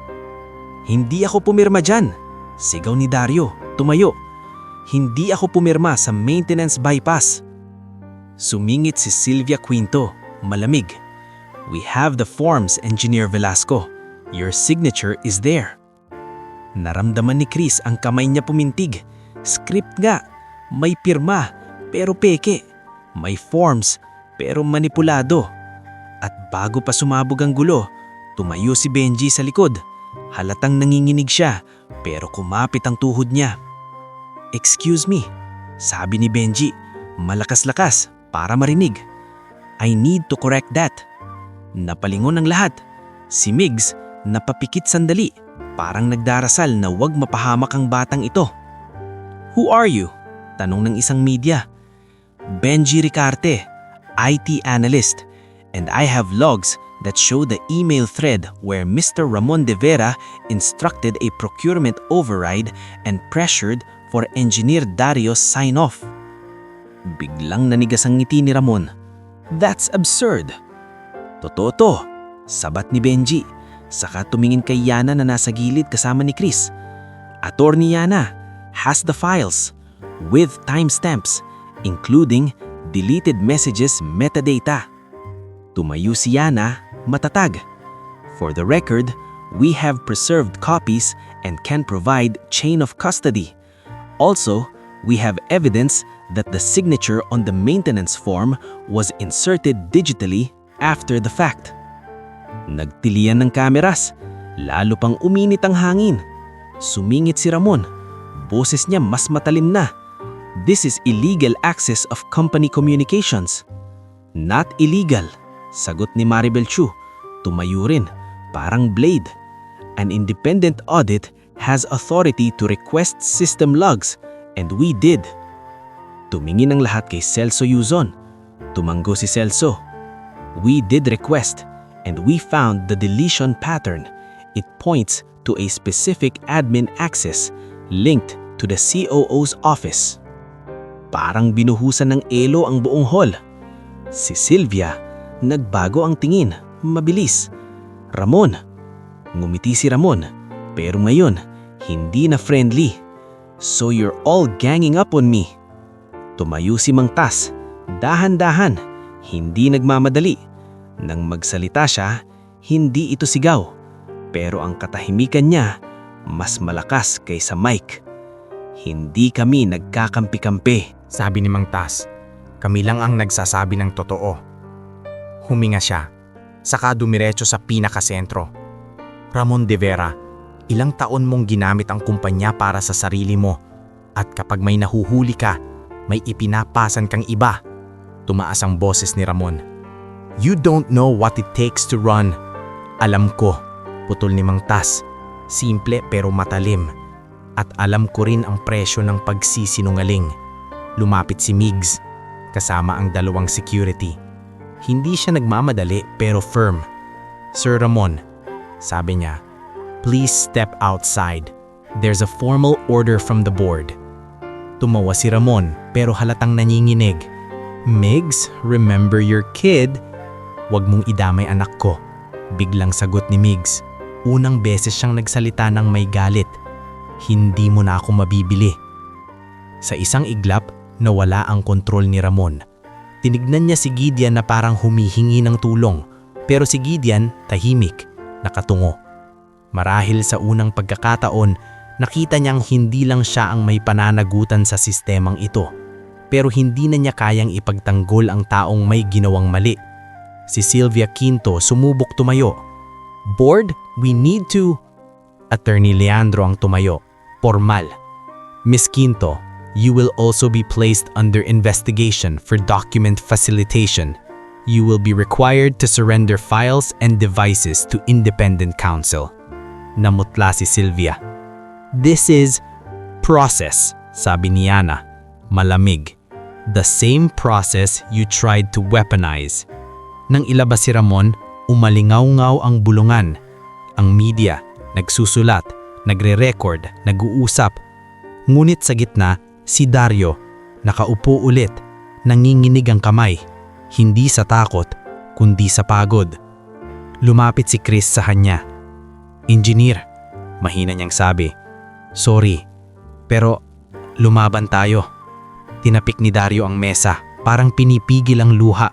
Hindi ako pumirma dyan, sigaw ni Dario, tumayo. Hindi ako pumirma sa maintenance bypass. Sumingit si Sylvia Quinto, malamig. We have the forms, Engineer Velasco. Your signature is there. Naramdaman ni Chris ang kamay niya pumintig. Script nga, may pirma, pero peke. May forms, pero manipulado. At bago pa sumabog ang gulo, tumayo si Benji sa likod. Halatang nanginginig siya, pero kumapit ang tuhod niya. Excuse me, sabi ni Benji, malakas-lakas para marinig. I need to correct that. Napalingon ang lahat. Si Migs napapikit sandali, parang nagdarasal na wag mapahamak ang batang ito. Who are you? Tanong ng isang media. Benji Ricarte, IT analyst, and I have logs that show the email thread where Mr. Ramon de Vera instructed a procurement override and pressured for Engineer Dario's sign-off. Biglang nanigas ang ngiti ni Ramon. That's absurd. Totoo to, sabat ni Benji, saka tumingin kay Yana na nasa gilid kasama ni Chris. Attorney Yana has the files with timestamps, including deleted messages metadata. Tumayo si Yana, matatag. For the record, we have preserved copies and can provide chain of custody. Also, we have evidence that the signature on the maintenance form was inserted digitally after the fact. Nagtilian ng kameras, lalo pang uminit ang hangin. Sumingit si Ramon, boses niya mas matalim na. This is illegal access of company communications. Not illegal, sagot ni Maribel Chu. Tumayo rin, parang blade. An independent audit has authority to request system logs, and we did. Tumingin ang lahat kay Celso Yuzon. Tumanggo si Celso. We did request, and we found the deletion pattern. It points to a specific admin access linked to the COO's office. Parang binuhusan ng elo ang buong hall. Si Sylvia, nagbago ang tingin, mabilis. Ramon, ngumiti si Ramon, pero ngayon, hindi na friendly. So you're all ganging up on me. Tumayo si Mang Tas, dahan-dahan, hindi nagmamadali. Nang magsalita siya, hindi ito sigaw. Pero ang katahimikan niya, mas malakas kaysa Mike. Hindi kami nagkakampi-kampi. Sabi ni Mang Tas, kami lang ang nagsasabi ng totoo. Huminga siya. Saka dumiretso sa pinakasentro. Ramon de Vera, ilang taon mong ginamit ang kumpanya para sa sarili mo. At kapag may nahuhuli ka, may ipinapasan kang iba. Tumaas ang boses ni Ramon. You don't know what it takes to run. Alam ko, putol ni Mang Tas. Simple pero matalim. At alam ko rin ang presyo ng pagsisinungaling. Lumapit si Migs, kasama ang dalawang security. Hindi siya nagmamadali pero firm. Sir Ramon, sabi niya, please step outside. There's a formal order from the board. Tumawa si Ramon pero halatang nanginginig. Migs, remember your kid? Huwag mong idamay anak ko. Biglang sagot ni Migs. Unang beses siyang nagsalita ng may galit. Hindi mo na ako mabibili. Sa isang iglap, nawala ang kontrol ni Ramon. Tinignan niya si Gideon na parang humihingi ng tulong, pero si Gideon tahimik, nakatungo. Marahil sa unang pagkakataon, nakita niyang hindi lang siya ang may pananagutan sa sistemang ito, pero hindi na niya kayang ipagtanggol ang taong may ginawang mali. Si Sylvia Quinto sumubok tumayo. Board, we need to... Attorney Leandro ang tumayo. Formal. Miss Quinto, you will also be placed under investigation for document facilitation. You will be required to surrender files and devices to independent counsel. Namutla si Sylvia. This is process, sabi ni Yana. Malamig. The same process you tried to weaponize. Nang ilabas si Ramon, umalingaw-ngaw ang bulungan. Ang media, nagsusulat, nagre-record, nag-uusap. Ngunit sa gitna, si Dario, nakaupo ulit, nanginginig ang kamay, hindi sa takot, kundi sa pagod. Lumapit si Chris sa kanya. Engineer, mahina niyang sabi, sorry, pero lumaban tayo. Tinapik ni Dario ang mesa, parang pinipigil ang luha.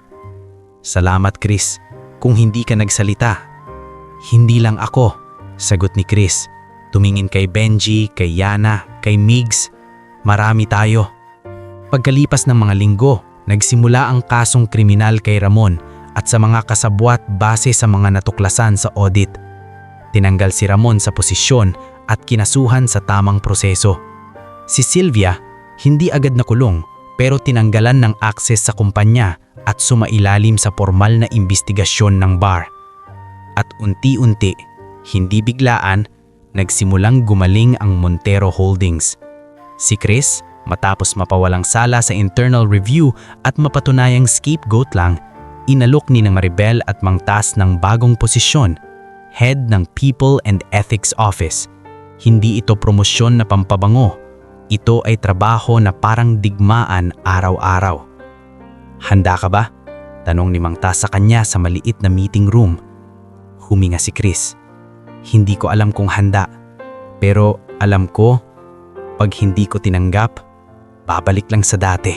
Salamat Chris, kung hindi ka nagsalita. Hindi lang ako, sagot ni Chris. Tumingin kay Benji, kay Yana, kay Migs. Marami tayo. Pagkalipas ng mga linggo, nagsimula ang kasong kriminal kay Ramon at sa mga kasabwat base sa mga natuklasan sa audit. Tinanggal si Ramon sa posisyon at kinasuhan sa tamang proseso. Si Sylvia, hindi agad nakulong pero tinanggalan ng akses sa kumpanya at sumailalim sa formal na imbestigasyon ng bar. At unti-unti, hindi biglaan, nagsimulang gumaling ang Montero Holdings. Si Chris, matapos mapawalang sala sa internal review at mapatunayang scapegoat lang, inalok ni Maribel at Mang Tas ng bagong posisyon, head ng People and Ethics Office. Hindi ito promosyon na pampabango. Ito ay trabaho na parang digmaan araw-araw. Handa ka ba? Tanong ni Mang Tas sa kanya sa maliit na meeting room. Huminga si Chris. Hindi ko alam kung handa. Pero alam ko, pag hindi ko tinanggap, babalik lang sa dati.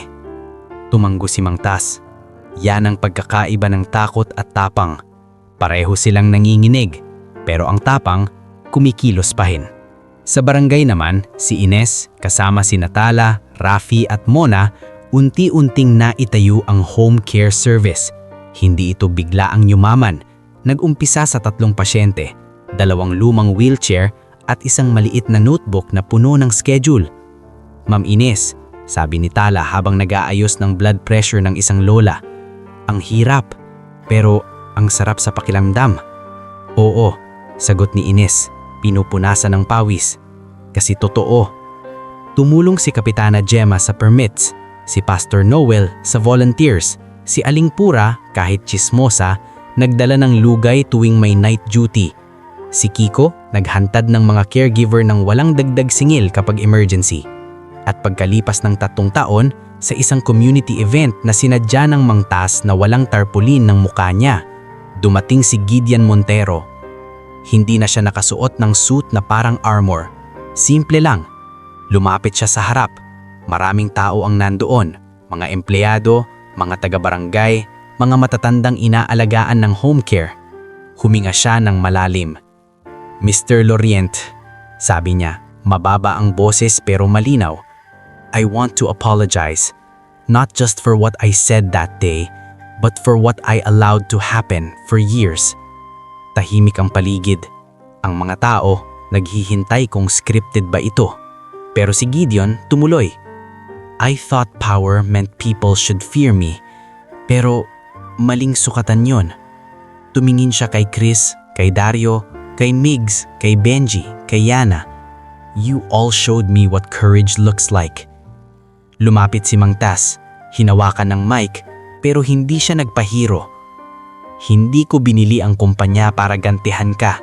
Tumanggo si Mang Tas. Yan ang pagkakaiba ng takot at tapang. Pareho silang nanginginig, pero ang tapang, kumikilos pa rin. Sa barangay naman, si Ines, kasama si Natala, Rafi at Mona, unti-unting naitayo ang home care service. Hindi ito bigla ang yumaman. Nag-umpisa sa 3 pasyente, 2 lumang wheelchair at isang maliit na notebook na puno ng schedule. Ma'am Ines, sabi ni Tala habang nag-aayos ng blood pressure ng isang lola. Ang hirap, pero ang sarap sa pakiramdam. Oo, sagot ni Ines, pinupunasan ng pawis. Kasi totoo. Tumulong si Kapitana Gemma sa permits, si Pastor Noel sa volunteers, si Aling Pura, kahit chismosa, nagdala ng lugay tuwing may night duty. Si Kiko, naghantad ng mga caregiver ng walang dagdag singil kapag emergency. At pagkalipas ng 3 taon, sa isang community event na sinadya ng Mang Tas na walang tarpaulin ng mukha niya, dumating si Gideon Montero. Hindi na siya nakasuot ng suit na parang armor. Simple lang. Lumapit siya sa harap. Maraming tao ang nandoon, mga empleyado, mga taga-barangay, mga matatandang inaalagaan ng home care. Huminga siya ng malalim. Mr. Lorient, sabi niya, mababa ang boses pero malinaw. I want to apologize, not just for what I said that day, but for what I allowed to happen for years. Tahimik ang paligid. Ang mga tao naghihintay kung scripted ba ito. Pero si Gideon tumuloy. I thought power meant people should fear me. Pero maling sukatan yon. Tumingin siya kay Chris, kay Dario, kay Migs, kay Benji, kay Yana. You all showed me what courage looks like. Lumapit si Mang Tas, hinawakan ng mic, pero hindi siya nagpahiro. Hindi ko binili ang kumpanya para gantihan ka.